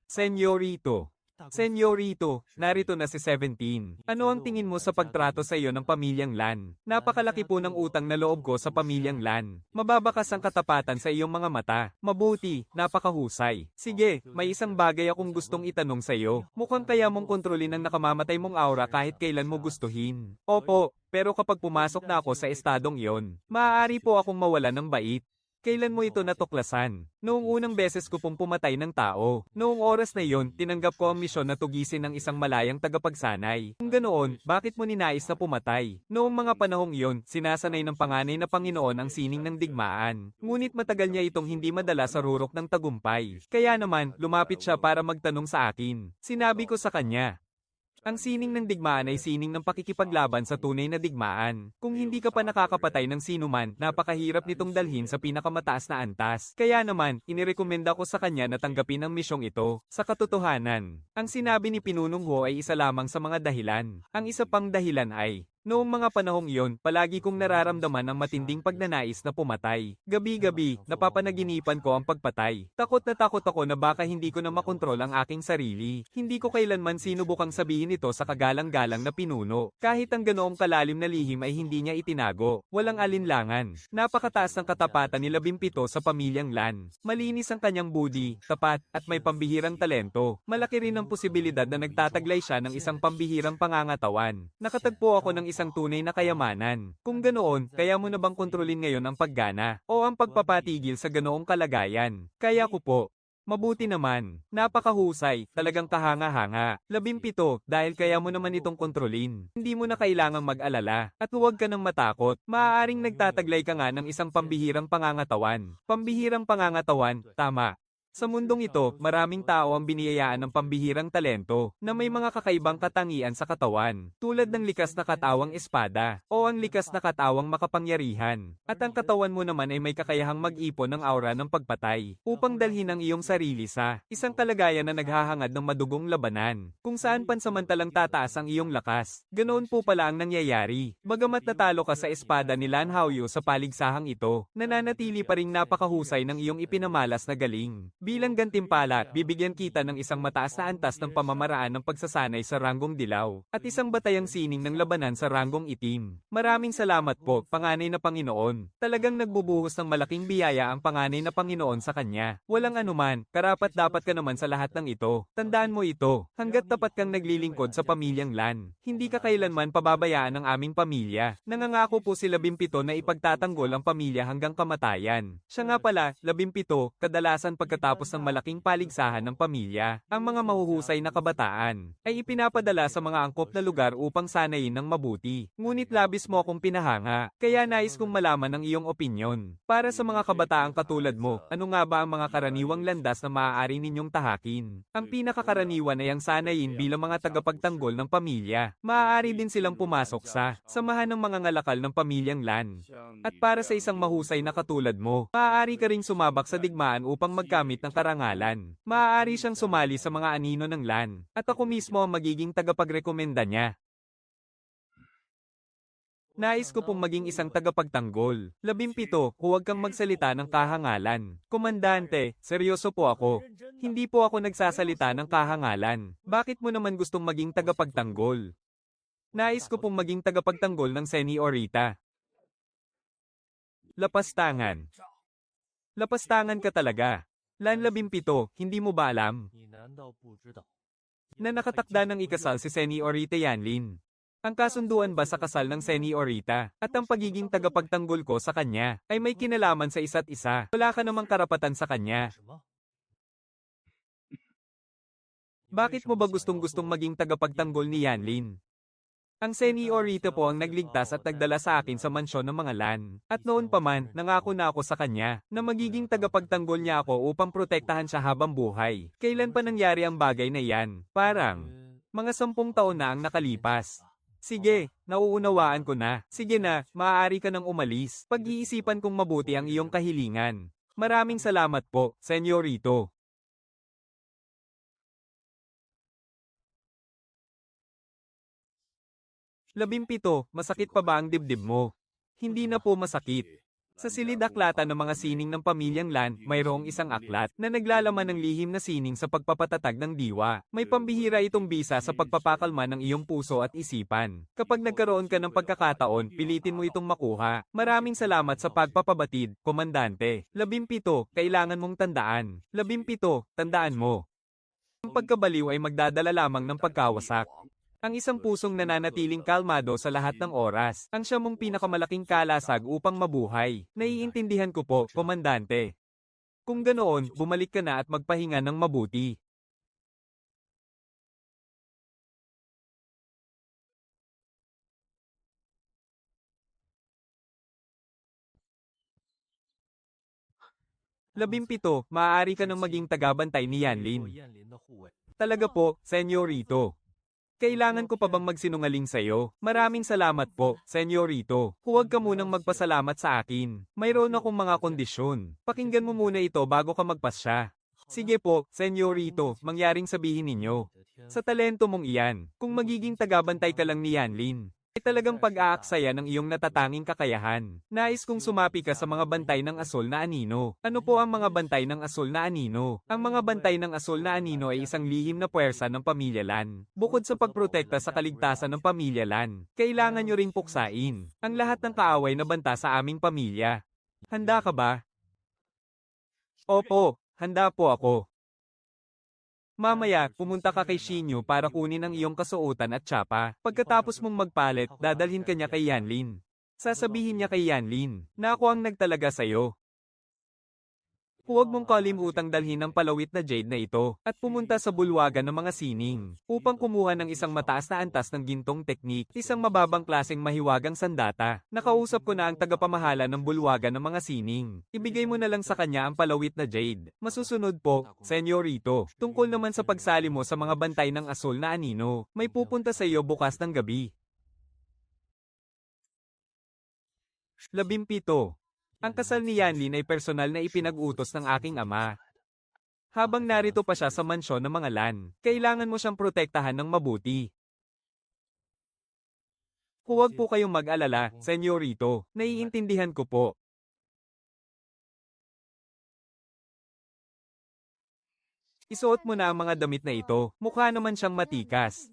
Senyorito. Senyorito, narito na si 17. Ano ang tingin mo sa pagtrato sa iyo ng pamilyang Lan? Napakalaki po ng utang na loob ko sa pamilyang Lan. Mababakas ang katapatan sa iyong mga mata. Mabuti, napakahusay. Sige, may isang bagay akong gustong itanong sa iyo. Mukhang kaya mong kontrolin ang nakamamatay mong aura kahit kailan mo gustuhin. Opo, pero kapag pumasok na ako sa estadong iyon, maaari po akong mawala ng bait. Kailan mo ito natuklasan? Noong unang beses ko pong pumatay ng tao. Noong oras na iyon, tinanggap ko ang misyon na tugisin ng isang malayang tagapagsanay. Kung ganoon, bakit mo ninais na pumatay? Noong mga panahong iyon, sinasanay ng panganay na Panginoon ang sining ng digmaan. Ngunit matagal niya itong hindi madala sa rurok ng tagumpay. Kaya naman, lumapit siya para magtanong sa akin. Sinabi ko sa kanya, ang sining ng digmaan ay sining ng pakikipaglaban sa tunay na digmaan. Kung hindi ka pa nakakapatay ng sinuman, napakahirap nitong dalhin sa pinakamataas na antas. Kaya naman, inirekomenda ko sa kanya na tanggapin ang misyong ito. Sa katotohanan, ang sinabi ni Pinunong Ho ay isa lamang sa mga dahilan. Ang isa pang dahilan ay, noong mga panahong iyon, palagi kong nararamdaman ang matinding pagnanais na pumatay. Gabi-gabi, napapanaginipan ko ang pagpatay. Takot ako na baka hindi ko na makontrol ang aking sarili. Hindi ko kailanman sinubukang sabihin ito sa kagalang-galang na pinuno. Kahit ang ganoong kalalim na lihim ay hindi niya itinago. Walang alinlangan. Napakataas ng katapatan ni 17 sa pamilyang Lan. Malinis ang kanyang budi, tapat, at may pambihirang talento. Malaki rin ang posibilidad na nagtataglay siya ng isang pambihirang pangangatawan. Nakatagpo ako ng isang tunay na kayamanan. Kung ganoon, kaya mo na bang kontrolin ngayon ang paggana o ang pagpapatigil sa ganoong kalagayan? Kaya ko po. Mabuti naman. Napakahusay. Talagang kahanga-hanga. 17, dahil kaya mo naman itong kontrolin. Hindi mo na kailangang mag-alala. At huwag ka nang matakot. Maaaring nagtataglay ka nga ng isang pambihirang pangangatawan. Pambihirang pangangatawan, tama. Sa mundong ito, maraming tao ang biniyayaan ng pambihirang talento na may mga kakaibang katangian sa katawan, tulad ng likas na katawang espada o ang likas na katawang makapangyarihan. At ang katawan mo naman ay may kakayahang mag-ipon ng aura ng pagpatay upang dalhin ang iyong sarili sa isang kalagayan na naghahangad ng madugong labanan, kung saan pansamantalang tataas ang iyong lakas. Ganoon po pala ang nangyayari. Bagamat natalo ka sa espada ni Lan Hauyu sa paligsahang ito, nananatili pa ring napakahusay ng iyong ipinamalas na galing. Bilang gantimpala, bibigyan kita ng isang mataas na antas ng pamamaraan ng pagsasanay sa ranggong dilaw, at isang batayang sining ng labanan sa ranggong itim. Maraming salamat po, Panganay na Panginoon. Talagang nagbubuhos ng malaking biyaya ang Panganay na Panginoon sa kanya. Walang anuman, karapat-dapat ka naman sa lahat ng ito. Tandaan mo ito, hanggat tapat kang naglilingkod sa pamilyang Lan, hindi ka kailanman pababayaan ng aming pamilya. Nangangako po si 17 na ipagtatanggol ang pamilya hanggang kamatayan. Siya nga pala, 17, kadalasan pagkatapos ng malaking paligsahan ng pamilya, ang mga mahuhusay na kabataan ay ipinapadala sa mga angkop na lugar upang sanayin ng mabuti. Ngunit labis mo akong pinahanga, kaya nais kong malaman ang iyong opinyon. Para sa mga kabataang katulad mo, ano nga ba ang mga karaniwang landas na maaari ninyong tahakin? Ang pinakakaraniwan ay ang sanayin bilang mga tagapagtanggol ng pamilya. Maaari din silang pumasok sa samahan ng mga ngalakal ng pamilyang Lan. At para sa isang mahusay na katulad mo, maaari ka ring sumabak sa digmaan upang magkamit ng karangalan. Maaari siyang sumali sa mga anino ng Lan, at ako mismo ang magiging tagapagrekomenda niya. Nais ko pong maging isang tagapagtanggol. 17, huwag kang magsalita ng kahangalan. Komandante, seryoso po ako. Hindi po ako nagsasalita ng kahangalan. Bakit mo naman gustong maging tagapagtanggol? Nais ko pong maging tagapagtanggol ng Senyorita. Lapastangan. Lapastangan ka talaga. Lan 17, hindi mo ba alam na nakatakda ng ikasal si Senyorita Yanlin? Ang kasunduan ba sa kasal ng Senyorita at ang pagiging tagapagtanggol ko sa kanya ay may kinalaman sa isa't isa? Wala ka namang karapatan sa kanya. Bakit mo ba gustong-gustong maging tagapagtanggol ni Yanlin? Ang Senyorita po ang nagligtas at nagdala sa akin sa mansyon ng mga Lan. At noon pa man, nangako na ako sa kanya na magiging tagapagtanggol niya ako upang protektahan siya habang buhay. Kailan pa nangyari ang bagay na yan? Parang mga 10 taon na ang nakalipas. Sige, nauunawaan ko na. Sige na, maaari ka nang umalis. Pag-iisipan kong mabuti ang iyong kahilingan. Maraming salamat po, Senyorito. Labimpito, masakit pa ba ang dibdib mo? Hindi na po masakit. Sa silid-aklatan ng mga sining ng pamilyang Lan, mayroong isang aklat na naglalaman ng lihim na sining sa pagpapatatag ng diwa. May pambihira itong bisa sa pagpapakalma ng iyong puso at isipan. Kapag nagkaroon ka ng pagkakataon, pilitin mo itong makuha. Maraming salamat sa pagpapabatid, Komandante. 17, kailangan mong tandaan. 17, tandaan mo. Ang pagkabaliw ay magdadala lamang ng pagkawasak. Ang isang pusong nananatiling kalmado sa lahat ng oras, ang siya mong pinakamalaking kalasag upang mabuhay. Naiintindihan ko po, Komandante. Kung ganoon, bumalik ka na at magpahinga ng mabuti. Labimpito, maaari ka nang maging tagabantay ni Yanlin. Talaga po, Senyorito. Kailangan ko pa bang magsinungaling sa'yo? Maraming salamat po, Senyorito. Huwag ka munang magpasalamat sa akin. Mayroon akong mga kondisyon. Pakinggan mo muna ito bago ka magpasya. Sige po, Senyorito, mangyaring sabihin ninyo. Sa talento mong iyan, kung magiging tagabantay ka lang ni Yanlin, ay talagang pag-aaksaya ng iyong natatanging kakayahan. Nais kong sumapi ka sa mga bantay ng asol na anino. Ano po ang mga bantay ng asol na anino? Ang mga bantay ng asol na anino ay isang lihim na puwersa ng pamilya Lan. Bukod sa pagprotekta sa kaligtasan ng pamilya Lan, kailangan nyo ring puksain ang lahat ng kaaway na banta sa aming pamilya. Handa ka ba? Opo, handa po ako. Mamaya, pumunta ka kay Shinyu para kunin ang iyong kasuotan at tsapa. Pagkatapos mong magpalit, dadalhin ka niya kay Yanlin. Sasabihin niya kay Yanlin na ako ang nagtalaga sa'yo. Huwag mong kalimutang dalhin ang palawit na jade na ito at pumunta sa bulwagan ng mga sining upang kumuha ng isang mataas na antas ng gintong teknik, isang mababang klaseng mahiwagang sandata. Nakausap ko na ang tagapamahala ng bulwagan ng mga sining. Ibigay mo na lang sa kanya ang palawit na jade. Masusunod po, Senyorito, tungkol naman sa pagsali mo sa mga bantay ng asol na anino, may pupunta sa iyo bukas ng gabi. 17. Ang kasal ni Yanlin ay personal na ipinag-utos ng aking ama. Habang narito pa siya sa mansyon ng mga Lan, kailangan mo siyang protektahan ng mabuti. Huwag po kayong mag-alala, Senyorito. Naiintindihan ko po. Isuot mo na ang mga damit na ito. Mukha naman siyang matikas.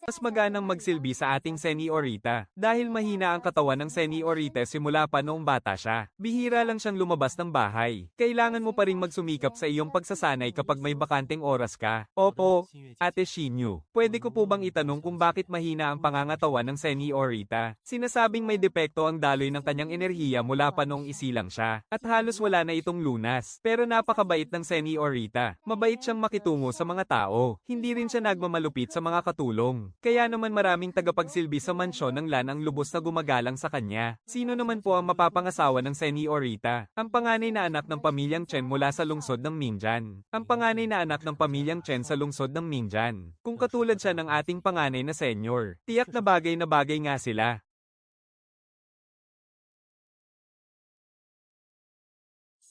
Mas maganang magsilbi sa ating Senyorita dahil mahina ang katawan ng Senyorita simula pa noong bata siya. Bihira lang siyang lumabas ng bahay. Kailangan mo pa ring magsumikap sa iyong pagsasanay kapag may bakanteng oras ka. Opo, Ate Shinyu. Pwede ko po bang itanong kung bakit mahina ang pangangatawan ng Senyorita? Sinasabing may depekto ang daloy ng kanyang enerhiya mula pa noong isilang siya at halos wala na itong lunas. Pero napakabait ng Senyorita. Mabait siyang makitungo sa mga tao. Hindi rin siya nagmamalupit sa mga katulong. Kaya naman maraming tagapagsilbi sa mansyon ng Lan ang lubos na gumagalang sa kanya. Sino naman po ang mapapangasawa ng Senyorita? Ang panganay na anak ng pamilyang Chen mula sa lungsod ng Mingjan. Ang panganay na anak ng pamilyang Chen sa lungsod ng Mingjan. Kung katulad siya ng ating panganay na senyor, tiyak na bagay nga sila.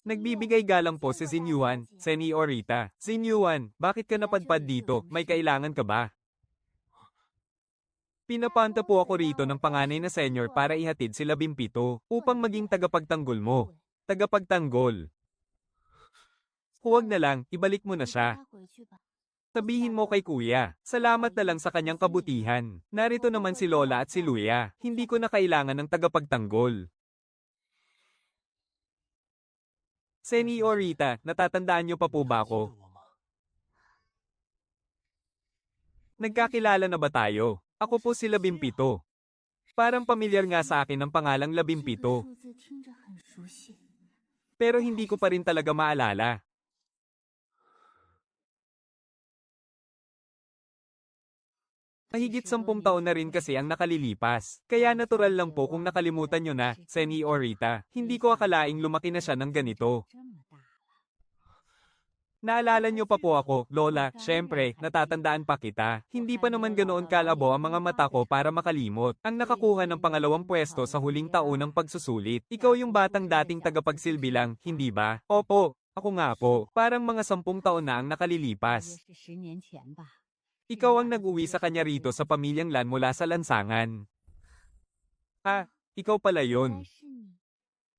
Nagbibigay galang po si Xinyuan, Senyorita. Xinyuan, bakit ka napadpad dito? May kailangan ka ba? Pinapanta po ako rito ng panganay na senyor para ihatid si 17 upang maging tagapagtanggol mo. Tagapagtanggol. Huwag na lang, ibalik mo na siya. Sabihin mo kay kuya, salamat na lang sa kanyang kabutihan. Narito naman si Lola at si Luya. Hindi ko na kailangan ng tagapagtanggol. Senyorita, natatandaan niyo pa po ba ako? Nagkakilala na ba tayo? Ako po si 17. Parang pamilyar nga sa akin ang pangalang 17. Pero hindi ko pa rin talaga maalala. Mahigit 10 taon na rin kasi ang nakalilipas. Kaya natural lang po kung nakalimutan nyo na, Senyorita. Hindi ko akalaing lumaki na siya ng ganito. Naalala niyo pa po ako, Lola, syempre, natatandaan pa kita. Hindi pa naman ganoon kalabo ang mga mata ko para makalimot. Ang nakakuha ng pangalawang pwesto sa huling taon ng pagsusulit. Ikaw yung batang dating tagapagsilbi lang, hindi ba? Opo, ako nga po. Parang mga 10 taon na ang nakalilipas. Ikaw ang nag-uwi sa kanya rito sa pamilyang Lan mula sa lansangan. Ah, ikaw pala yun.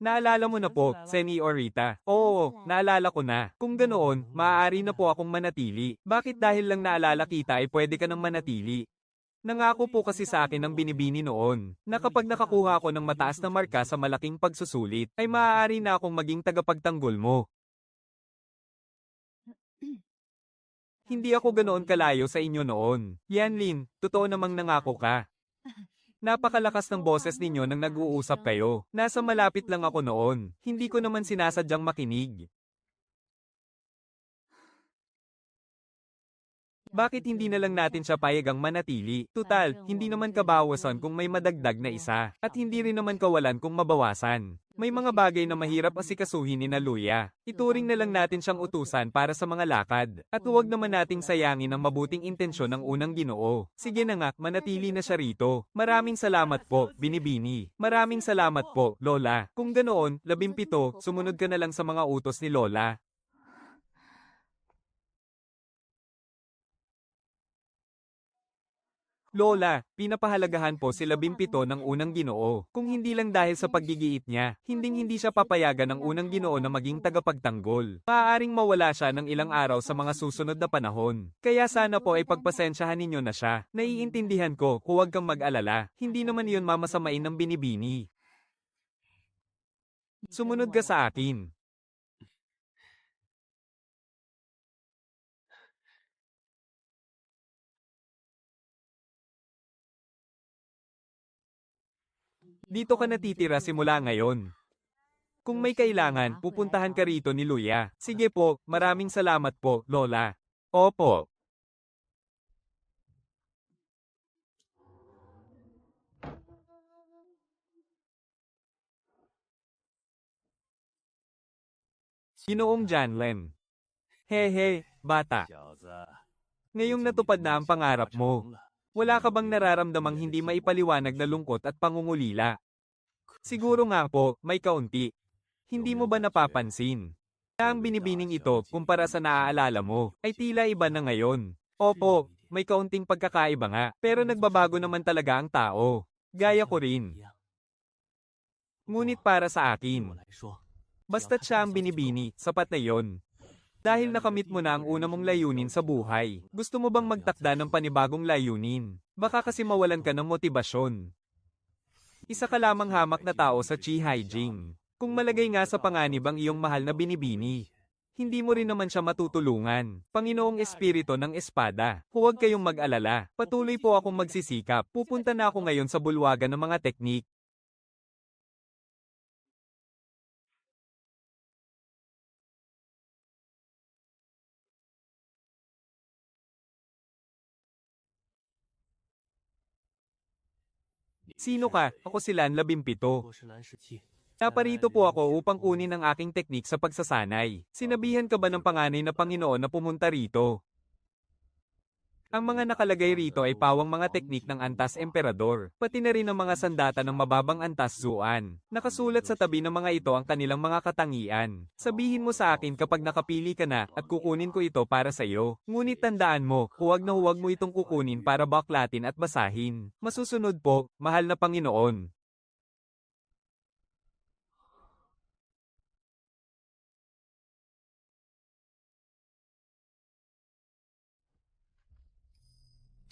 Naalala mo na po, Senyorita. Oo, naalala ko na. Kung ganoon, maaari na po akong manatili. Bakit dahil lang naalala kita ay pwede ka nang manatili? Nangako po kasi sa akin ng binibini noon, na kapag nakakuha ako ng mataas na marka sa malaking pagsusulit, ay maaari na akong maging tagapagtanggol mo. Hindi ako ganoon kalayo sa inyo noon. Yanlin, totoo namang nangako ka. Napakalakas ng boses ninyo nang nag-uusap kayo. Nasa malapit lang ako noon. Hindi ko naman sinasadyang makinig. Bakit hindi na lang natin siya payagang manatili? Tutal, hindi naman kabawasan kung may madagdag na isa, at hindi rin naman kawalan kung mabawasan. May mga bagay na mahirap asikasuhin ni Luya. Ituring na lang natin siyang utusan para sa mga lakad, at huwag naman nating sayangin ang mabuting intensyon ng unang Ginoo. Sige na nga, manatili na siya rito. Maraming salamat po, Binibini. Maraming salamat po, Lola. Kung ganoon, 17, sumunod ka na lang sa mga utos ni Lola. Lola, pinapahalagahan po si 17 ng unang Ginoo. Kung hindi lang dahil sa paggigiit niya, hindi siya papayagan ng unang Ginoo na maging tagapagtanggol. Maaaring mawala siya ng ilang araw sa mga susunod na panahon. Kaya sana po ay pagpasensyahan ninyo na siya. Naiintindihan ko, huwag kang mag-alala. Hindi naman iyon mamasamain ng Binibini. Sumunod ka sa akin. Dito ka natitira simula ngayon. Kung may kailangan, pupuntahan ka rito ni Luya. Sige po, maraming salamat po, Lola. Opo. Ginoong Janlen. Hehe, bata. Ngayong natupad na ang pangarap mo. Wala ka bang nararamdamang hindi maipaliwanag na lungkot at pangungulila? Siguro nga po, may kaunti. Hindi mo ba napapansin? Na ang binibining ito, kumpara sa naaalala mo, ay tila iba na ngayon. Opo, may kaunting pagkakaiba nga, pero nagbabago naman talaga ang tao. Gaya ko rin. Ngunit para sa akin, basta't siya ang binibini, sapat na yon. Dahil nakamit mo na ang una mong layunin sa buhay, gusto mo bang magtakda ng panibagong layunin? Baka kasi mawalan ka ng motibasyon. Isa ka lamang hamak na tao sa Chi Haijing. Kung malagay nga sa panganib ang iyong mahal na binibini, hindi mo rin naman siya matutulungan. Panginoong Espiritu ng Espada, huwag kayong mag-alala. Patuloy po akong magsisikap. Pupunta na ako ngayon sa bulwagan ng mga teknik. Sino ka? Ako si Lan 17. Naparito po ako upang kunin ang aking teknik sa pagsasanay. Sinabihan ka ba ng panganay na Panginoon na pumunta rito? Ang mga nakalagay rito ay pawang mga teknik ng Antas Emperador, pati na rin ang mga sandata ng mababang Antas Zuan. Nakasulat sa tabi ng mga ito ang kanilang mga katangian. Sabihin mo sa akin kapag nakapili ka na at kukunin ko ito para sa iyo. Ngunit tandaan mo, huwag na huwag mo itong kukunin para baklatin at basahin. Masusunod po, mahal na Panginoon.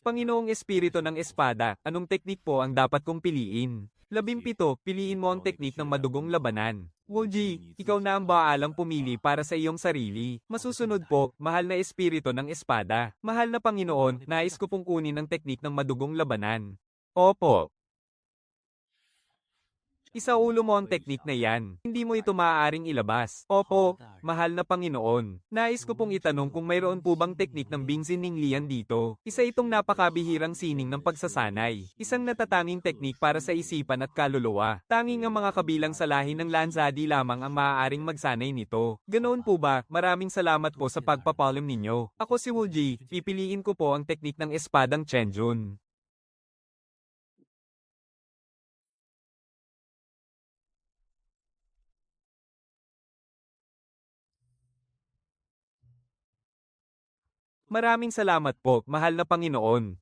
Panginoong Espiritu ng Espada, anong teknik po ang dapat kong piliin? 17, piliin mo ang teknik ng madugong labanan. Woji, ikaw na ang baalang pumili para sa iyong sarili. Masusunod po, mahal na Espiritu ng Espada. Mahal na Panginoon, nais ko pong kunin ang teknik ng madugong labanan. Opo. Isaulo mo ang teknik na yan. Hindi mo ito maaaring ilabas. Opo, mahal na Panginoon. Nais ko pong itanong kung mayroon po bang teknik ng Bingsin Ninglian dito. Isa itong napakabihirang sining ng pagsasanay. Isang natatanging teknik para sa isipan at kaluluwa. Tanging ang mga kabilang sa lahi ng Lanzadi lamang ang maaaring magsanay nito. Ganoon po ba? Maraming salamat po sa pagpapalim ninyo. Ako si Wulji, pipiliin ko po ang teknik ng Espadang Chenjun. Maraming salamat po, mahal na Panginoon.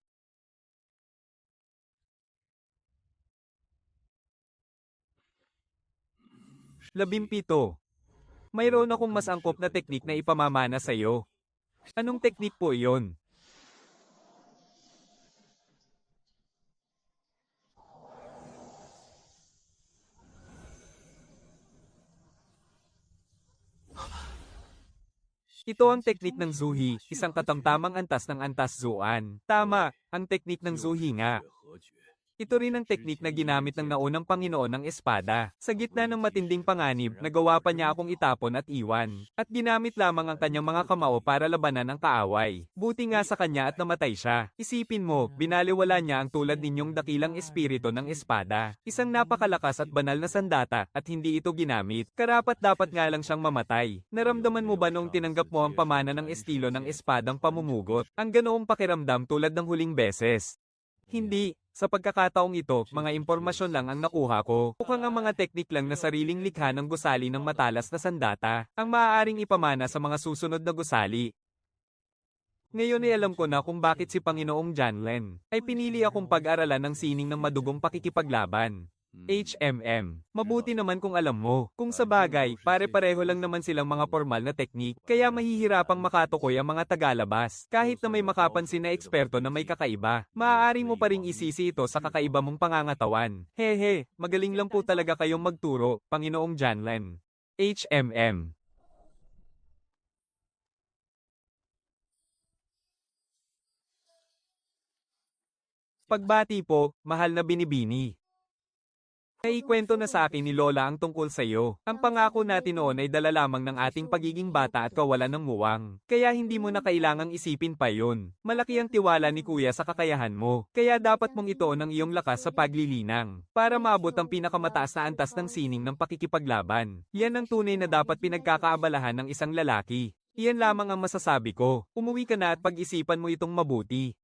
17. Mayroon akong mas angkop na teknik na ipamamana sa iyo. Anong teknik po iyon? Ito ang teknik ng Zuhi, isang katamtamang antas ng antas Zuan. Tama, ang teknik ng Zuhi nga. Ito rin ang teknik na ginamit ng naunang Panginoon ng Espada. Sa gitna ng matinding panganib, nagawa pa niya akong itapon at iwan. At ginamit lamang ang kanyang mga kamao para labanan ang kaaway. Buti nga sa kanya at namatay siya. Isipin mo, binaliwala niya ang tulad ninyong dakilang espiritu ng Espada. Isang napakalakas at banal na sandata, at hindi ito ginamit. Karapat dapat nga lang siyang mamatay. Naramdaman mo ba noong tinanggap mo ang pamana ng estilo ng espadang pamumugot? Ang ganoong pakiramdam tulad ng huling beses? Hindi. Sa pagkakataong ito, mga impormasyon lang ang nakuha ko. Mukhang ang mga teknik lang na sariling likha ng gusali ng matalas na sandata, ang maaaring ipamana sa mga susunod na gusali. Ngayon ay alam ko na kung bakit si Panginoong Janlen ay pinili akong pag-aralan ng sining ng madugong pakikipaglaban. HMM. Mabuti naman kung alam mo. Kung sa bagay, pare-pareho lang naman silang mga formal na teknik, kaya mahihirapang makatukoy ang mga tagalabas. Kahit na may makapansin na eksperto na may kakaiba, maaari mo pa ring isisi ito sa kakaiba mong pangangatawan. Hehe, magaling lang po talaga kayong magturo, Panginoong Janlen. HMM. Pagbati po, mahal na binibini. Naikwento na sa akin ni Lola ang tungkol sa iyo. Ang pangako natin noon ay dala lamang ng ating pagiging bata at kawalan ng muwang. Kaya hindi mo na kailangang isipin pa yun. Malaki ang tiwala ni Kuya sa kakayahan mo. Kaya dapat mong ituon ang iyong lakas sa paglilinang. Para maabot ang pinakamataas na antas ng sining ng pakikipaglaban. Yan ang tunay na dapat pinagkakaabalahan ng isang lalaki. Iyan lamang ang masasabi ko. Umuwi ka na at pag-isipan mo itong mabuti.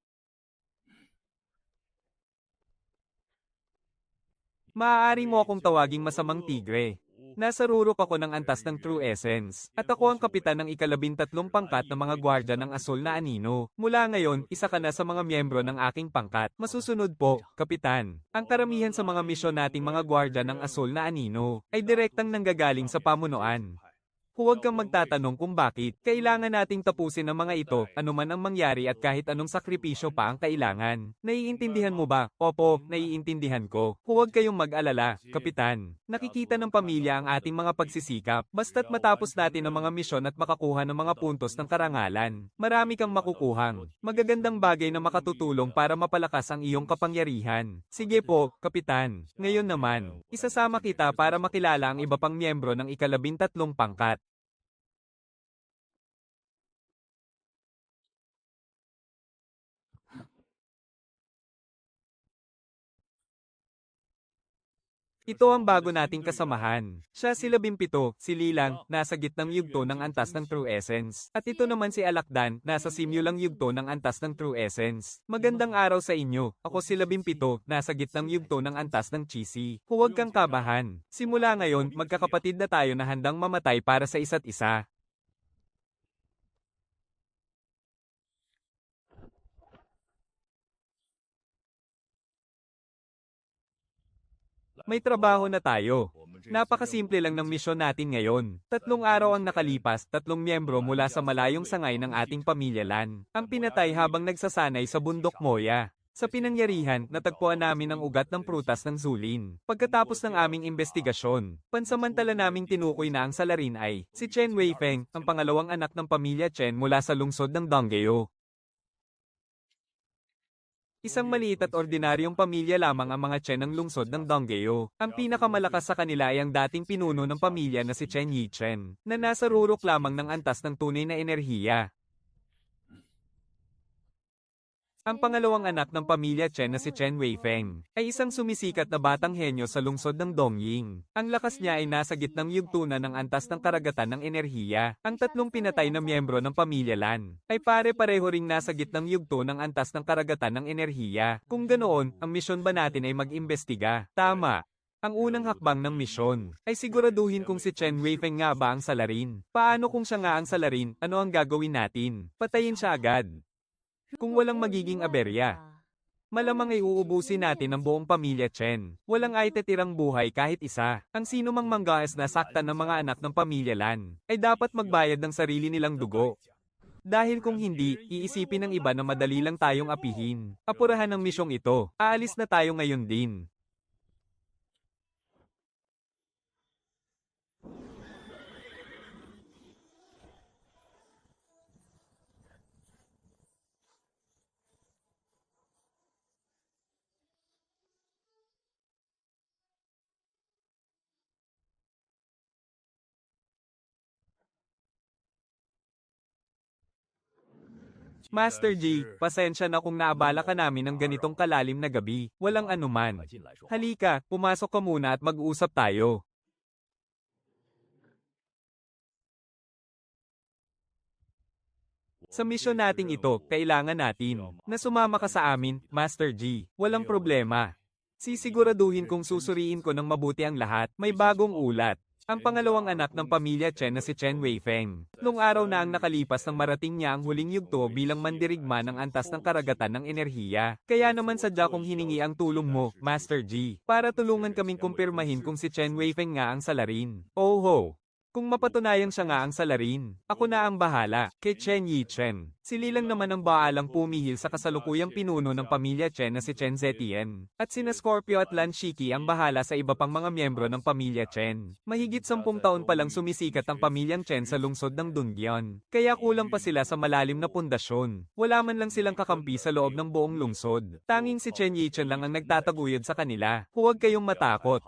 Maaari mo akong tawaging masamang tigre. Nasa rurok ako ng antas ng True Essence, at ako ang kapitan ng ika-13 pangkat ng mga gwardya ng Asul na Anino. Mula ngayon, isa ka na sa mga miyembro ng aking pangkat. Masusunod po, kapitan. Ang karamihan sa mga misyon nating mga gwardya ng Asul na Anino ay direktang nanggagaling sa pamunuan. Huwag kang magtatanong kung bakit. Kailangan nating tapusin ang mga ito, anuman ang mangyari at kahit anong sakripisyo pa ang kailangan. Naiintindihan mo ba? Opo, naiintindihan ko. Huwag kayong mag-alala, kapitan. Nakikita ng pamilya ang ating mga pagsisikap. Basta't matapos natin ang mga misyon at makakuha ng mga puntos ng karangalan. Marami kang makukuhang magagandang bagay na makatutulong para mapalakas ang iyong kapangyarihan. Sige po, kapitan. Ngayon naman, isasama kita para makilala ang iba pang miyembro ng ika-13 pangkat. Ito ang bago nating kasamahan. Siya si Labimpito, si Lilang, nasa gitnang yugto ng antas ng True Essence. At ito naman si Alakdan, nasa simulang yugto ng antas ng True Essence. Magandang araw sa inyo. Ako si Labimpito, nasa gitnang yugto ng antas ng Cheesy. Huwag kang kabahan. Simula ngayon, magkakapatid na tayo na handang mamatay para sa isa't isa. May trabaho na tayo. Napakasimple lang ng misyon natin ngayon. 3 araw ang nakalipas, 3 miyembro mula sa malayong sangay ng ating pamilyalan. Ang pinatay habang nagsasanay sa bundok Moya. Sa pinangyarihan, natagpuan namin ang ugat ng prutas ng Zulin. Pagkatapos ng aming investigasyon, pansamantala naming tinukoy na ang salarin ay si Chen Weifeng, ang pangalawang anak ng pamilya Chen mula sa lungsod ng Donggeo. Isang maliit at ordinaryong pamilya lamang ang mga Chen ng lungsod ng Donggeo. Ang pinakamalakas sa kanila ay ang dating pinuno ng pamilya na si Chen Yichen, na nasa rurok lamang ng antas ng tunay na enerhiya. Ang pangalawang anak ng pamilya Chen na si Chen Weifeng ay isang sumisikat na batang henyo sa lungsod ng Dongying. Ang lakas niya ay nasa gitnang yugtunan ng antas ng karagatan ng enerhiya. Ang 3 pinatay na miyembro ng pamilya Lan ay pare-pareho ring nasa gitnang yugto ng antas ng karagatan ng enerhiya. Kung ganoon, ang misyon ba natin ay mag-imbestiga? Tama. Ang unang hakbang ng misyon ay siguraduhin kung si Chen Weifeng nga ba ang salarin. Paano kung siya nga ang salarin, ano ang gagawin natin? Patayin siya agad. Kung walang magiging aberya, malamang ay uubusin natin ang buong pamilya Chen. Walang ay titirang buhay kahit isa. Ang sino mang manggahas na saktan ng mga anak ng pamilya Lan, ay dapat magbayad ng sarili nilang dugo. Dahil kung hindi, iisipin ng iba na madali lang tayong apihin. Apurahan ang misyong ito. Aalis na tayo ngayon din. Master G, pasensya na kung naabala ka namin ng ganitong kalalim na gabi. Walang anuman. Halika, pumasok ka muna at mag-usap tayo. Sa misyon nating ito, kailangan natin na sumama ka sa amin, Master G. Walang problema. Sisiguraduhin kong susuriin ko ng mabuti ang lahat. May bagong ulat. Ang pangalawang anak ng pamilya Chen na si Chen Weifeng. Nung araw na ang nakalipas nang marating niya ang huling yugto bilang mandirigma ng antas ng karagatan ng enerhiya. Kaya naman sadya kong hiningi ang tulong mo, Master G, para tulungan kaming kumpirmahin kung si Chen Weifeng nga ang salarin. Oh ho! Kung mapatunayan siya nga ang salarin, ako na ang bahala, kay Chen Yichen. Sili lang naman ang baalang pumihil sa kasalukuyang pinuno ng pamilya Chen na si Chen Zetian. At sina Scorpio at Lan Shiki ang bahala sa iba pang mga miyembro ng pamilya Chen. Mahigit 10 taon pa lang sumisikat ang pamilyang Chen sa lungsod ng Dongyeon. Kaya kulang pa sila sa malalim na pundasyon. Wala man lang silang kakampi sa loob ng buong lungsod. Tanging si Chen Yichen lang ang nagtataguyod sa kanila. Huwag kayong matakot.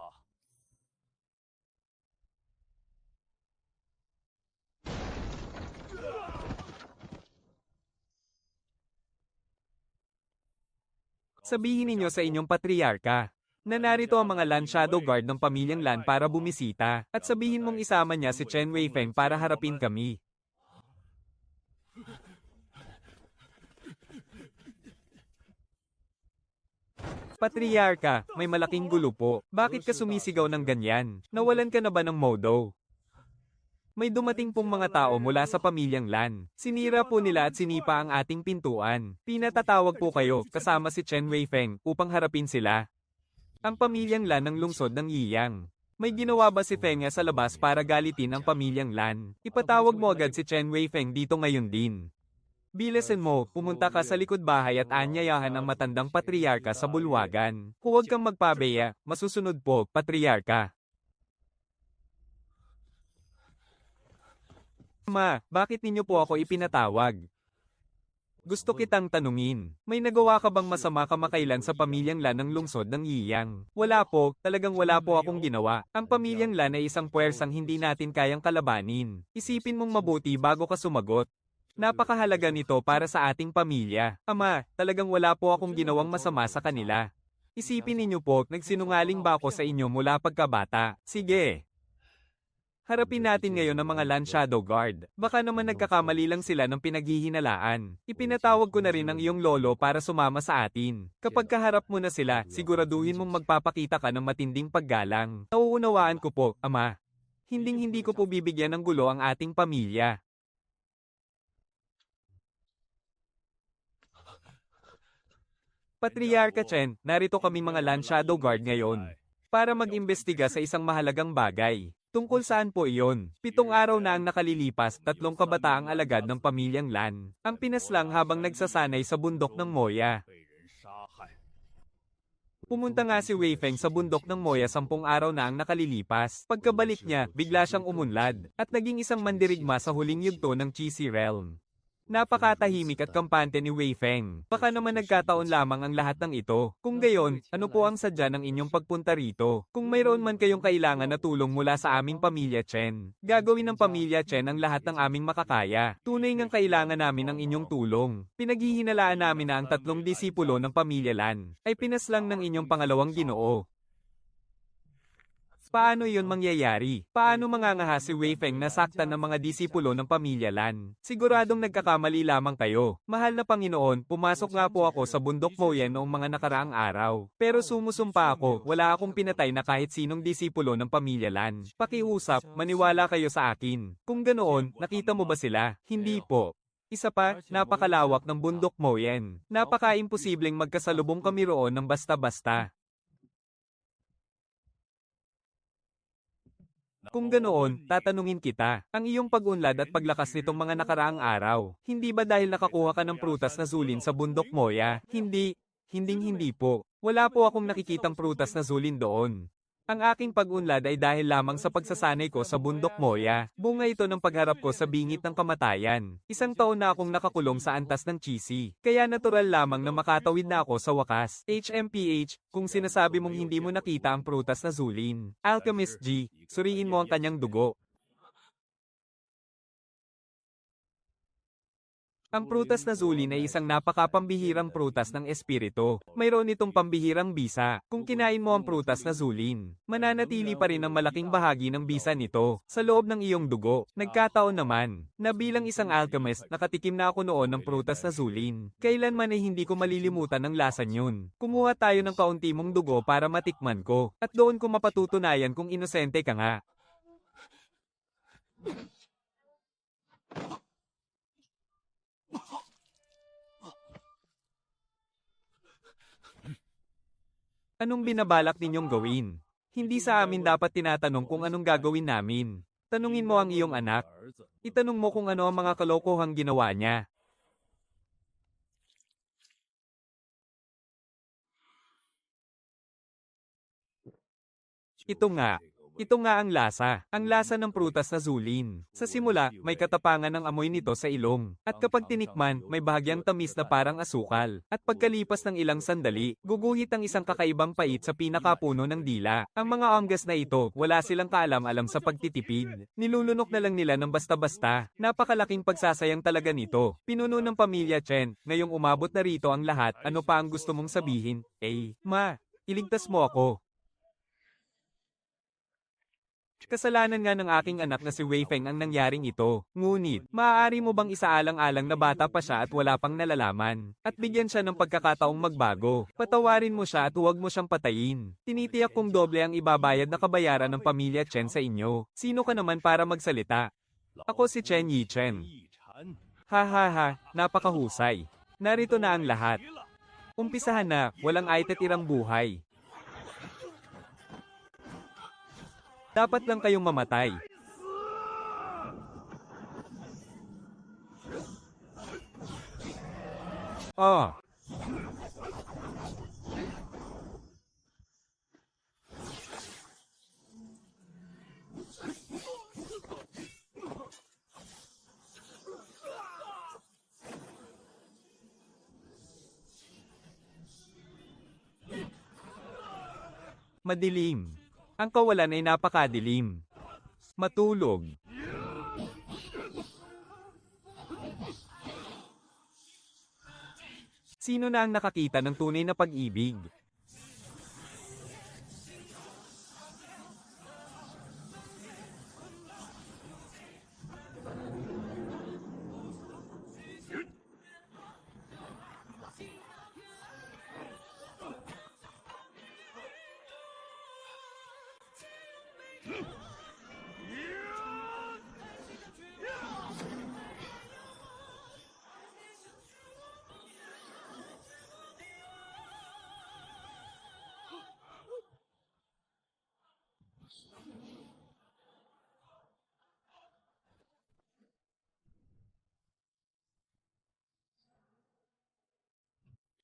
Sabihin ninyo sa inyong patriarka na narito ang mga Lan Shadow Guard ng pamilyang Lan para bumisita, at sabihin mong isama niya si Chen Weifeng para harapin kami. Patriarka, may malaking gulo po. Bakit ka sumisigaw ng ganyan? Nawalan ka na ba ng modo? May dumating pong mga tao mula sa pamilyang Lan. Sinira po nila at sinipa ang ating pintuan. Pinatatawag po kayo, kasama si Chen Weifeng, upang harapin sila. Ang pamilyang Lan ng lungsod ng Yiyang. May ginawa ba si Feng sa labas para galitin ang pamilyang Lan? Ipatawag mo agad si Chen Weifeng dito ngayon din. Bilasin mo, pumunta ka sa likod bahay at anyayahan ang matandang patriarka sa bulwagan. Huwag kang magpabeya, masusunod po, patriarka. Ma, bakit ninyo po ako ipinatawag? Gusto kitang tanungin, may nagawa ka bang masama kamakailan sa pamilyang Lan ng lungsod ng Yiyang? Wala po, talagang wala po akong ginawa. Ang pamilyang Lan ay isang puwersang hindi natin kayang kalabanin. Isipin mong mabuti bago ka sumagot. Napakahalaga nito para sa ating pamilya. Ama, talagang wala po akong ginawang masama sa kanila. Isipin ninyo po, nagsinungaling ba ako sa inyo mula pagkabata? Sige. Harapin natin ngayon ang mga Lan Shadow Guard. Baka naman nagkakamali lang sila ng pinaghihinalaan. Ipinatawag ko na rin ang iyong lolo para sumama sa atin. Kapag kaharap mo na sila, siguraduhin mong magpapakita ka ng matinding paggalang. Nauunawaan ko po, Ama. Hinding-hindi ko po bibigyan ng gulo ang ating pamilya. Patriarka Chen, narito kami mga Lan Shadow Guard ngayon para mag-imbestiga sa isang mahalagang bagay. Tungkol saan po iyon? 7 araw na ang nakalilipas, 3 kabataang alagad ng pamilyang Lan ang pinaslang habang nagsasanay sa bundok ng Moya. Pumunta nga si Weifeng sa bundok ng Moya 10 araw na ang nakalilipas. Pagkabalik niya, bigla siyang umunlad at naging isang mandirigma sa huling yugto ng Qixi Realm. Napakatahimik at kampante ni Weifeng. Baka naman nagkataon lamang ang lahat ng ito. Kung gayon, ano po ang sadya ng inyong pagpunta rito? Kung mayroon man kayong kailangan na tulong mula sa aming pamilya Chen, gagawin ng pamilya Chen ang lahat ng aming makakaya. Tunay ngang kailangan namin ang inyong tulong. Pinaghihinalaan namin na ang 3 disipulo ng pamilya Lan ay pinaslang ng inyong pangalawang ginoo. Paano iyon mangyayari? Paano mangangaha si Weifeng na saktan ng mga disipulo ng pamilya Lan? Siguradong nagkakamali lamang kayo. Mahal na Panginoon, pumasok nga po ako sa bundok Moyen noong mga nakaraang araw. Pero sumusumpa ako, wala akong pinatay na kahit sinong disipulo ng pamilya Lan. Pakiusap, maniwala kayo sa akin. Kung ganoon, nakita mo ba sila? Hindi po. Isa pa, napakalawak ng bundok Moyen. Napaka-imposibleng magkasalubong kami roon ng basta-basta. Kung ganoon, tatanungin kita, ang iyong pag-unlad at paglakas nitong mga nakaraang araw, hindi ba dahil nakakuha ka ng prutas na zulin sa bundok Moya? Hindi po. Wala po akong nakikitang prutas na zulin doon. Ang aking pag-unlad ay dahil lamang sa pagsasanay ko sa bundok Moya. Bunga ito ng pagharap ko sa bingit ng kamatayan. 1 taon na akong nakakulong sa antas ng Qixi. Kaya natural lamang na makatawid na ako sa wakas. HMPH, kung sinasabi mong hindi mo nakita ang prutas na zulin. Alchemist G, suriin mo ang kanyang dugo. Ang prutas na zulin ay isang napakapambihirang prutas ng espiritu. Mayroon itong pambihirang bisa. Kung kinain mo ang prutas na zulin, mananatili pa rin ang malaking bahagi ng bisa nito sa loob ng iyong dugo. Nagkataon naman na bilang isang alchemist, nakatikim na ako noon ng prutas na zulin. Kailanman ay hindi ko malilimutan ang lasa yun. Kumuha tayo ng kaunti mong dugo para matikman ko, at doon ko mapatutunayan kung inosente ka nga. Anong binabalak ninyong gawin? Hindi sa amin dapat tinatanong kung anong gagawin namin. Tanungin mo ang iyong anak. Itanong mo kung ano ang mga kalokohang ginawa niya. Ito nga ang lasa. Ang lasa ng prutas na zulin. Sa simula, may katapangan ng amoy nito sa ilong. At kapag tinikman, may bahagyang tamis na parang asukal. At pagkalipas ng ilang sandali, guguhit ang isang kakaibang pait sa pinakapuno ng dila. Ang mga onggas na ito, wala silang kaalam-alam sa pagtitipid. Nilulunok na lang nila ng basta-basta. Napakalaking pagsasayang talaga nito. Pinuno ng pamilya Chen, ngayong umabot na rito ang lahat, ano pa ang gusto mong sabihin? Ma, iligtas mo ako. Kasalanan nga ng aking anak na si Wei Feng ang nangyaring ito. Ngunit, maaari mo bang isaalang-alang na bata pa siya at wala pang nalalaman? At bigyan siya ng pagkakataong magbago. Patawarin mo siya at huwag mo siyang patayin. Tinitiyak kong doble ang ibabayad na kabayaran ng pamilya Chen sa inyo. Sino ka naman para magsalita? Ako si Chen Yichen. Ha, napakahusay. Narito na ang lahat. Umpisahan na, walang aitetirang buhay. Dapat lang kayong mamatay. Oh. Madilim. Ang kawalan ay napakadilim. Matulog. Sino na ang nakakita ng tunay na pag-ibig?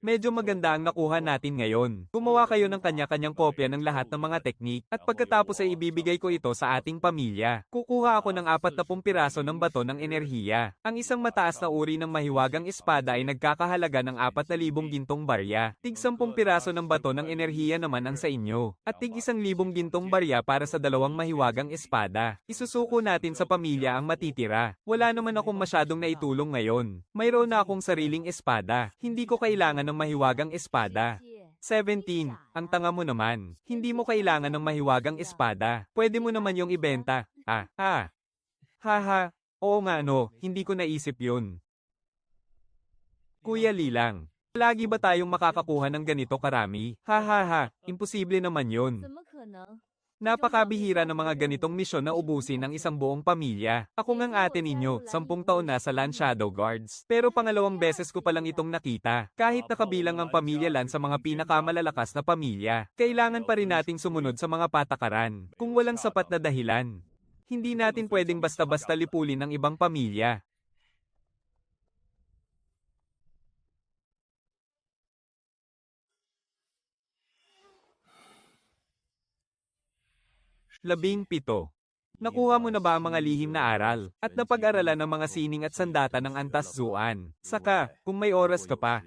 Medyo maganda ang nakuha natin ngayon. Gumawa kayo ng kanya-kanyang kopya ng lahat ng mga teknik, at pagkatapos ay ibibigay ko ito sa ating pamilya. Kukuha ako ng 40 piraso ng bato ng enerhiya. Ang isang mataas na uri ng mahiwagang espada ay nagkakahalaga ng 4,000 gintong barya. Tig 10 piraso ng bato ng enerhiya naman ang sa inyo. At tig 1,000 gintong barya para sa 2 mahiwagang espada. Isusuko natin sa pamilya ang matitira. Wala naman akong masyadong naitulong ngayon. Mayroon na akong sariling espada. Hindi ko kailangan ng mahiwagang espada. 17. Ang tanga mo naman. Hindi mo kailangan ng mahiwagang espada. Pwede mo naman yung ibenta. Haha. Oo nga no, hindi ko naisip yun. Kuya Lilang, lagi ba tayong makakakuha ng ganito karami? Hahaha, imposible naman yun. 怎么可能？ Napakabihira ng mga ganitong misyon na ubusin ng isang buong pamilya. Ako ngang ate ninyo, 10 taon na sa Land Shadow Guards. Pero pangalawang beses ko palang itong nakita. Kahit nakabilang ang pamilya Lan sa mga pinakamalalakas na pamilya, kailangan pa rin nating sumunod sa mga patakaran. Kung walang sapat na dahilan, hindi natin pwedeng basta-basta lipulin ng ibang pamilya. Labing pito. Nakuha mo na ba ang mga lihim na aral, at napag-aralan ng mga sining at sandata ng Antas Zuan? Saka, kung may oras ka pa,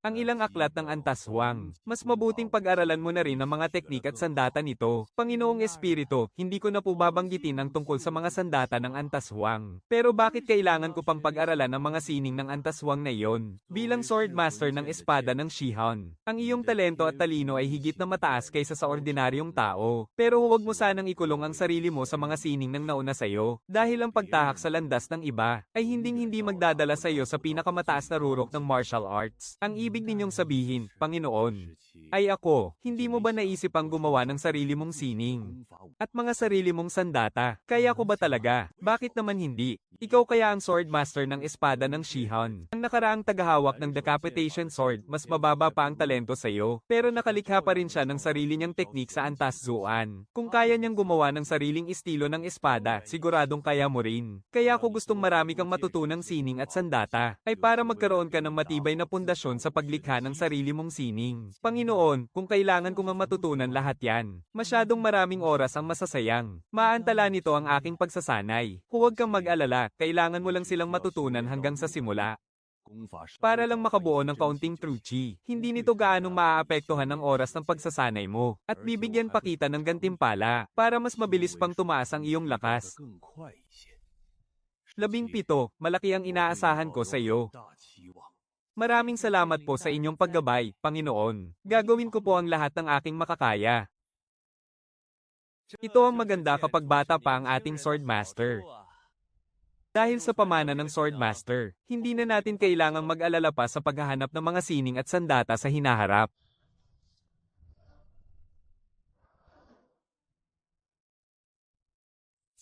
ang ilang aklat ng Antaswang. Mas mabuting pag-aralan mo na rin ang mga teknik at sandata nito. Panginoong Espiritu, hindi ko na po babanggitin ang tungkol sa mga sandata ng Antaswang. Pero bakit kailangan ko pang pag-aralan ang mga sining ng Antaswang na iyon? Bilang Sword Master ng espada ng Shihon, ang iyong talento at talino ay higit na mataas kaysa sa ordinaryong tao. Pero huwag mo sanang ikulong ang sarili mo sa mga sining ng nauna sa'yo, dahil ang pagtahak sa landas ng iba ay hindi magdadala sa iyo sa pinakamataas na rurok ng martial arts. Ang ibig ninyong sabihin, Panginoon, ay ako, hindi mo ba naisip ang gumawa ng sarili mong sining? At mga sarili mong sandata, kaya ko ba talaga? Bakit naman hindi? Ikaw kaya ang Sword Master ng espada ng Shihon. Ang nakaraang tagahawak ng Decapitation Sword, mas mababa pa ang talento sa iyo, pero nakalikha pa rin siya ng sarili niyang teknik sa Antas Zuan. Kung kaya niyang gumawa ng sariling estilo ng espada, siguradong kaya mo rin. Kaya ako gustong marami kang matutunang sining at sandata, ay para magkaroon ka ng matibay na pundasyon sa paglikha ng sarili mong sining. Panginoon, kung kailangan ko nga matutunan lahat yan, masyadong maraming oras ang masasayang. Maantala nito ang aking pagsasanay. Huwag kang mag-alala, kailangan mo lang silang matutunan hanggang sa simula. Para lang makabuo ng kaunting true chi, hindi nito gaanong maaapektuhan ang oras ng pagsasanay mo, at bibigyan pa kita ng gantimpala, para mas mabilis pang tumaas ang iyong lakas. 17. Malaki ang inaasahan ko sa iyo. Maraming salamat po sa inyong paggabay, Panginoon. Gagawin ko po ang lahat ng aking makakaya. Ito ang maganda kapag bata pa ang ating Sword Master. Dahil sa pamana ng Sword Master, hindi na natin kailangang mag-alala pa sa paghahanap ng mga sining at sandata sa hinaharap.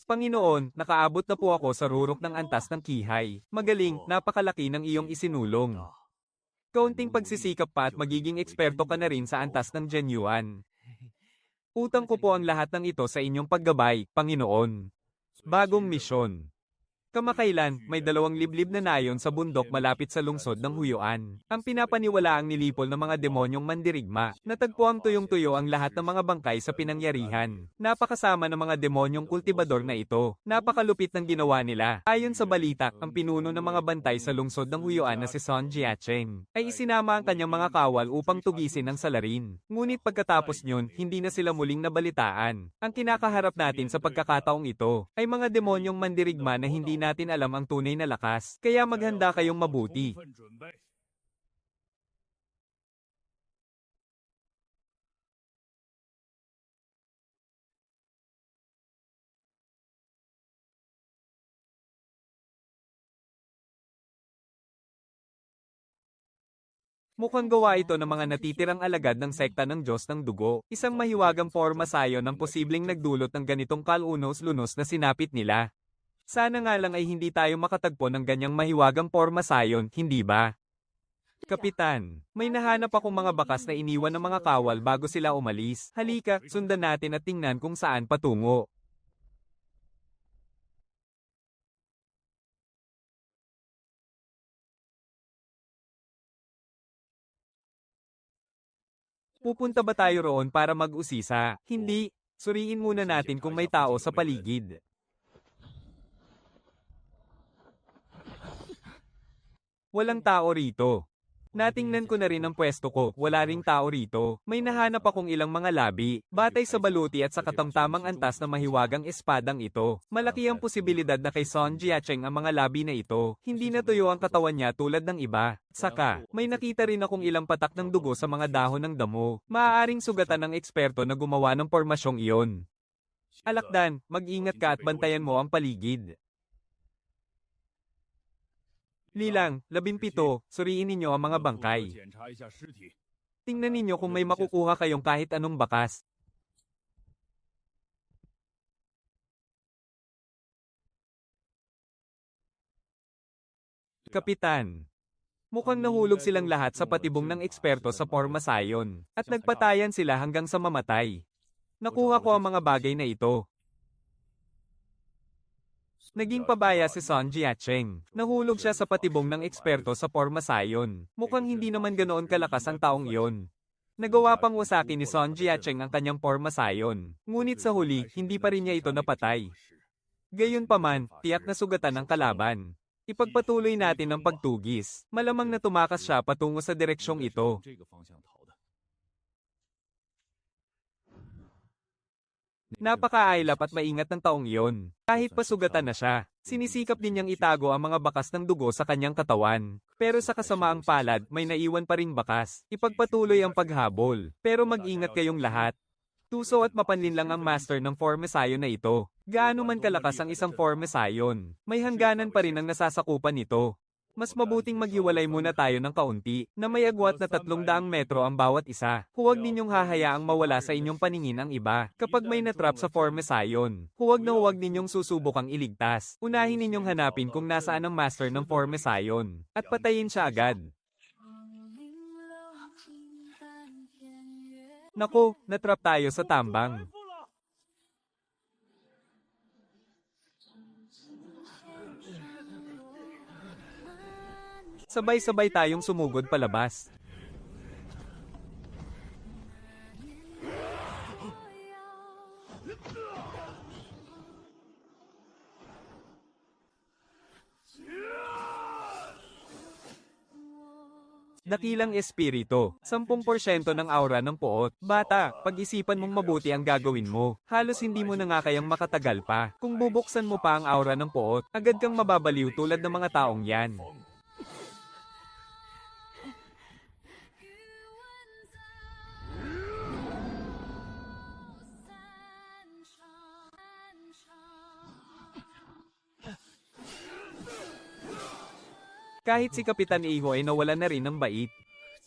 Panginoon, nakaabot na po ako sa rurok ng antas ng kihay. Magaling, napakalaki ng iyong isinulong. Kaunting pagsisikap pa at magiging eksperto ka na rin sa antas ng Genyuan. Utang ko po ang lahat ng ito sa inyong paggabay, Panginoon. Bagong misyon. Kamakailan, may 2 liblib na nayon sa bundok malapit sa lungsod ng Huyuan. Ang pinapaniwalaang nilipol ng mga demonyong mandirigma. Natagpuang tuyong-tuyo ang lahat ng mga bangkay sa pinangyarihan. Napakasama ng mga demonyong kultibador na ito. Napakalupit ng ginawa nila. Ayon sa balita, ang pinuno ng mga bantay sa lungsod ng Huyuan na si Son Jiacheng ay isinama ang kanyang mga kawal upang tugisin ang salarin. Ngunit pagkatapos nyon, hindi na sila muling nabalitaan. Ang kinakaharap natin sa pagkakataong ito ay mga demonyong mandirigma na hindi natin alam ang tunay na lakas, kaya maghanda kayong mabuti. Mukhang gawa ito ng mga natitirang alagad ng sekta ng Diyos ng Dugo, isang mahiwagang forma sayon ng posibleng nagdulot ng ganitong kalunos-lunos na sinapit nila. Sana nga lang ay hindi tayo makatagpo ng ganyang mahiwagang forma sayon, hindi ba? Kapitan, may nahanap akong mga bakas na iniwan ng mga kawal bago sila umalis. Halika, sundan natin at tingnan kung saan patungo. Pupunta ba tayo roon para mag-usisa? Hindi. Suriin muna natin kung may tao sa paligid. Walang tao rito. Natingnan ko na rin ang pwesto ko, wala ring tao rito. May nahanap akong ilang mga labi, batay sa baluti at sa katamtamang antas na mahiwagang espadang ito. Malaki ang posibilidad na kay Son Jiacheng ang mga labi na ito. Hindi natuyo ang katawan niya tulad ng iba. Saka, may nakita rin akong ilang patak ng dugo sa mga dahon ng damo. Maaaring sugatan ng eksperto na gumawa ng pormasyong iyon. Alakdan, mag-ingat ka at bantayan mo ang paligid. Lilang, 17, suriin ninyo ang mga bangkay. Tingnan ninyo kung may makukuha kayong kahit anong bakas. Kapitan, mukhang nahulog silang lahat sa patibong ng eksperto sa forma sayon, at nagpatayan sila hanggang sa mamatay. Nakuha ko ang mga bagay na ito. Naging pabaya si Son Jiacheng. Nahulog siya sa patibong ng eksperto sa forma sayon. Mukhang hindi naman ganoon kalakas ang taong iyon. Nagawa pang wasaki ni Son Jiacheng ang kanyang forma sayon. Ngunit sa huli, hindi pa rin niya ito napatay. Gayunpaman, tiyak na sugatan ng kalaban. Ipagpatuloy natin ang pagtugis. Malamang na tumakas siya patungo sa direksyong ito. Napaka-ailap at maingat ng taong iyon. Kahit pasugatan na siya, sinisikap din niyang itago ang mga bakas ng dugo sa kanyang katawan. Pero sa kasamaang palad, may naiwan pa ring bakas. Ipagpatuloy ang paghabol. Pero mag-ingat kayong lahat. Tuso at mapanlin lang ang master ng Formesayon na ito. Gaano man kalakas ang isang Formesayon, may hangganan pa rin ang nasasakupan nito. Mas mabuting maghiwalay muna tayo ng kaunti, na may agwat na 300 metro ang bawat isa. Huwag ninyong hahayaang mawala sa inyong paningin ang iba. Kapag may natrap sa Formesayon, huwag na huwag ninyong susubukang iligtas. Unahin ninyong hanapin kung nasaan ang master ng Formesayon, at patayin siya agad. Naku, natrap tayo sa tambang. Sabay-sabay tayong sumugod palabas. Dakilang espiritu, 10% ng aura ng puot. Bata, pag-isipan mong mabuti ang gagawin mo. Halos hindi mo na nga kayang makatagal pa. Kung bubuksan mo pa ang aura ng puot, agad kang mababaliw tulad ng mga taong yan. Kahit si Kapitan Iho ay nawala na rin ng bait.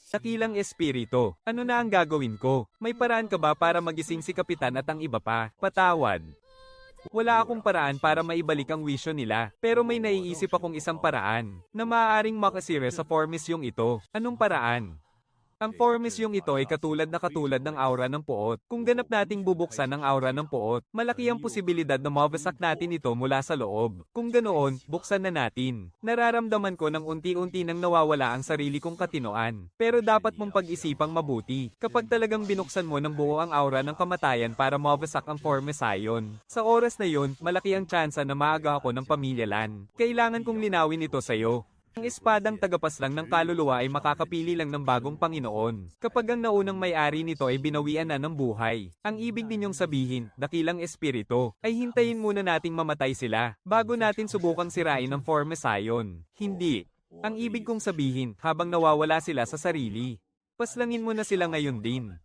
Dakilang espiritu, ano na ang gagawin ko? May paraan ka ba para magising si Kapitan at ang iba pa? Patawad. Wala akong paraan para maibalik ang wisyo nila, pero may naiisip akong isang paraan, na maaaring makasira sa formisyong ito. Anong paraan? Ang formisyong ito ay katulad ng aura ng puot. Kung ganap nating bubuksan ang aura ng puot, malaki ang posibilidad na mabasak natin ito mula sa loob. Kung ganoon, buksan na natin. Nararamdaman ko nang unti-unti nang nawawala ang sarili kong katinoan. Pero dapat mong pag-isipang mabuti. Kapag talagang binuksan mo ng buo ang aura ng kamatayan para mabasak ang Formesayon, sa oras na yon, malaki ang tsansa na maaga ako ng pamilya Lan. Kailangan kong linawin ito sa'yo. Ang espadang tagapaslang ng kaluluwa ay makakapili lang ng bagong Panginoon. Kapag ang naunang may-ari nito ay binawian na ng buhay. Ang ibig ninyong sabihin, dakilang espiritu, ay hintayin muna nating mamatay sila, bago natin subukang sirain ang Formesayon. Hindi. Ang ibig kong sabihin, habang nawawala sila sa sarili, paslangin mo na sila ngayon din.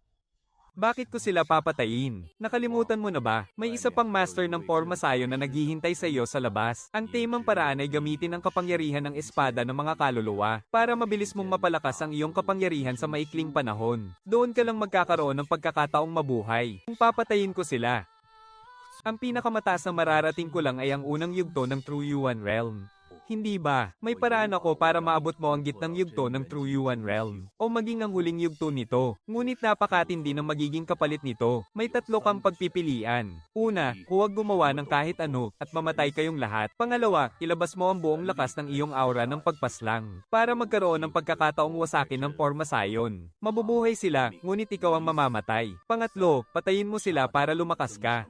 Bakit ko sila papatayin? Nakalimutan mo na ba? May isa pang master ng Formesayon na naghihintay sa iyo sa labas. Ang tamang paraan ay gamitin ang kapangyarihan ng espada ng mga kaluluwa para mabilis mong mapalakas ang iyong kapangyarihan sa maikling panahon. Doon ka lang magkakaroon ng pagkakataong mabuhay. Kung papatayin ko sila, ang pinakamataas na mararating ko lang ay ang unang yugto ng True Yuan Realm. Hindi ba? May paraan ako para maabot mo ang gitnang yugto ng True Yuan Realm. O maging ang huling yugto nito. Ngunit napakatindi ng magiging kapalit nito. May 3 kang pagpipilian. Una, huwag gumawa ng kahit ano at mamatay kayong lahat. Pangalawa, ilabas mo ang buong lakas ng iyong aura ng pagpaslang para magkaroon ng pagkakataong wasakin ng Formesayon. Mabubuhay sila, ngunit ikaw ang mamamatay. Pangatlo, patayin mo sila para lumakas ka.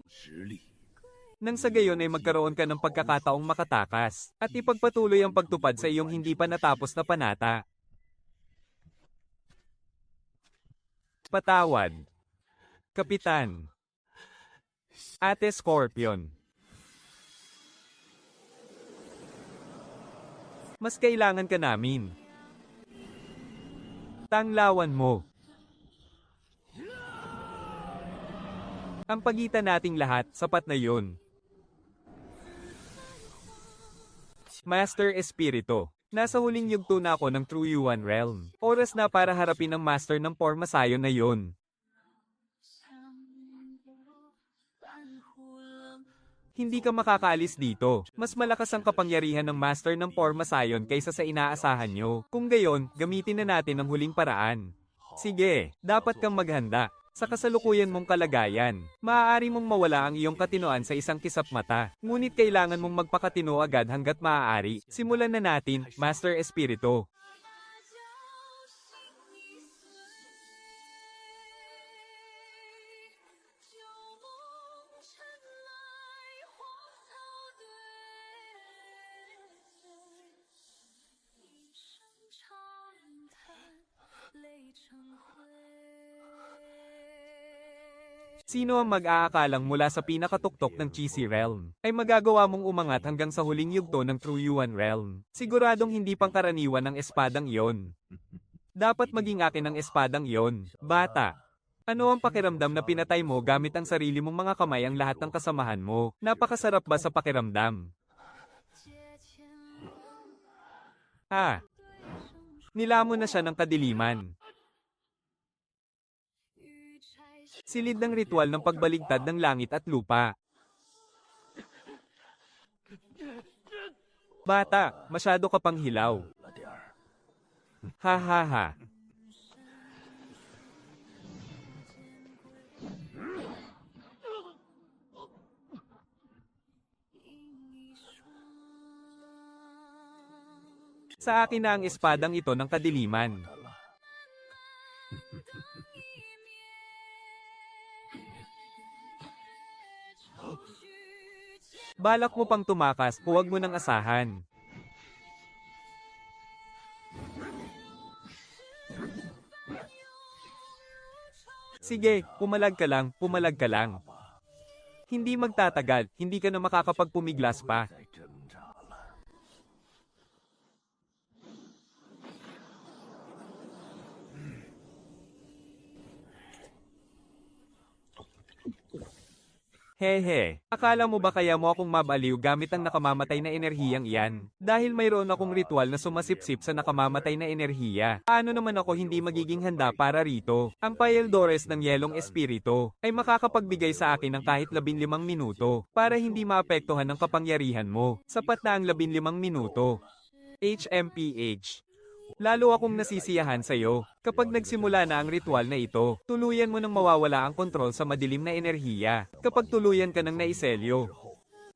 Nang sa gayon ay magkaroon ka ng pagkakataong makatakas, at ipagpatuloy ang pagtupad sa iyong hindi pa natapos na panata. Patawad. Kapitan. Ate Scorpion. Mas kailangan ka namin. Tanglawan mo. Ang pagitan nating lahat, sapat na yun. Master Espiritu. Nasa huling yugto na ako ng True Yuan Realm. Oras na para harapin ang master ng Formesayon na yun. Hindi ka makakaalis dito. Mas malakas ang kapangyarihan ng master ng Formesayon kaysa sa inaasahan nyo. Kung gayon, gamitin na natin ang huling paraan. Sige, dapat kang maghanda. Sa kasalukuyan mong kalagayan, maaari mong mawala ang iyong katinoan sa isang kisap mata. Ngunit kailangan mong magpakatino agad hanggat maaari. Simulan na natin, Master Espiritu. Sino ang mag-aakalang mula sa pinakatuktok ng Cheesy Realm ay magagawa mong umangat hanggang sa huling yugto ng True Yuan Realm? Siguradong hindi pangkaraniwan ng espadang iyon. Dapat maging akin ang espadang iyon, bata. Ano ang pakiramdam na pinatay mo gamit ang sarili mong mga kamay ang lahat ng kasamahan mo? Napakasarap ba sa pakiramdam? Nilamon na siya ng kadiliman. Silid ng ritual ng pagbaligtad ng langit at lupa. Bata, masyado ka pang hilaw. Ha ha ha. Sa akin na ang espadang ito ng kadiliman. Balak mo pang tumakas, huwag mo nang asahan. Sige, pumalag ka lang, pumalag ka lang. Hindi magtatagal, hindi ka na makakapagpumiglas pa. Hehe, akala mo ba kaya mo akong mabaliw gamit ang nakamamatay na enerhiyang iyan? Dahil mayroon akong ritual na sumasipsip sa nakamamatay na enerhiya. Paano naman ako hindi magiging handa para rito? Ang Paeldores ng Yelong Espiritu ay makakapagbigay sa akin ng kahit 15 minuto para hindi maapektuhan ng kapangyarihan mo. Sapat na ang 15 minuto. HMPH. Lalo akong nasisiyahan sa iyo. Kapag nagsimula na ang ritual na ito, tuluyan mo nang mawawala ang kontrol sa madilim na enerhiya. Kapag tuluyan ka ng naiselyo,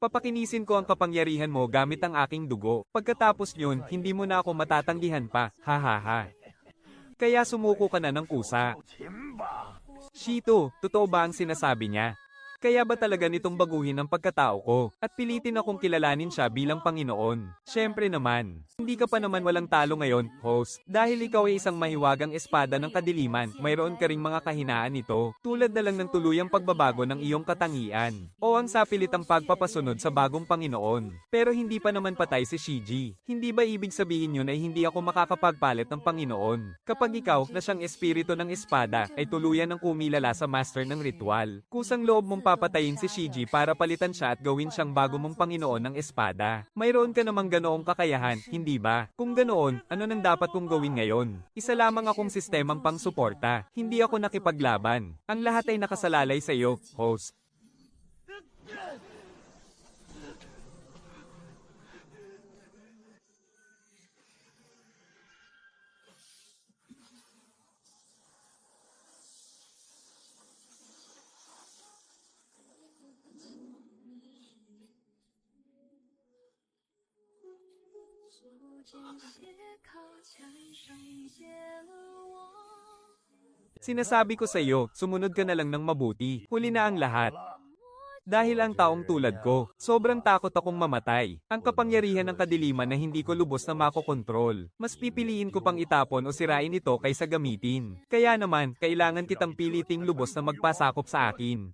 papakinisin ko ang kapangyarihan mo gamit ang aking dugo. Pagkatapos yun, hindi mo na ako matatanggihan pa. Ha ha ha. Kaya sumuko ka na ng kusa. Shito, totoo ba ang sinasabi niya? Kaya ba talaga nitong baguhin ang pagkatao ko at pilitin akong kilalanin siya bilang Panginoon? Syempre naman. Hindi ka pa naman walang talo ngayon, host. Dahil ikaw ay isang mahiwagang espada ng kadiliman, mayroon ka ring mga kahinaan nito, tulad na lang ng tuluyang pagbabago ng iyong katangian, o ang sapilitang pagpapasunod sa bagong Panginoon. Pero hindi pa naman patay si Shiji. Hindi ba ibig sabihin yun ay hindi ako makakapagpalit ng Panginoon? Kapag ikaw, na siyang espiritu ng espada, ay tuluyan ng kumilala sa master ng ritual, kusang loob mong papatayin si Shiji para palitan siya at gawin siyang bago mong Panginoon ng espada. Mayroon ka namang ganoong kakayahan, hindi ba? Kung ganoon, ano nang dapat kong gawin ngayon? Isa lamang akong sistemang pang-suporta. Hindi ako nakipaglaban. Ang lahat ay nakasalalay sa iyo, host. Sinasabi ko sa iyo, sumunod ka na lang ng mabuti. Huli na ang lahat. Dahil ang taong tulad ko, sobrang takot akong mamatay. Ang kapangyarihan ng kadiliman na hindi ko lubos na makokontrol. Mas pipiliin ko pang itapon o sirain ito kaysa gamitin. Kaya naman, kailangan kitang piliting lubos na magpasakop sa akin.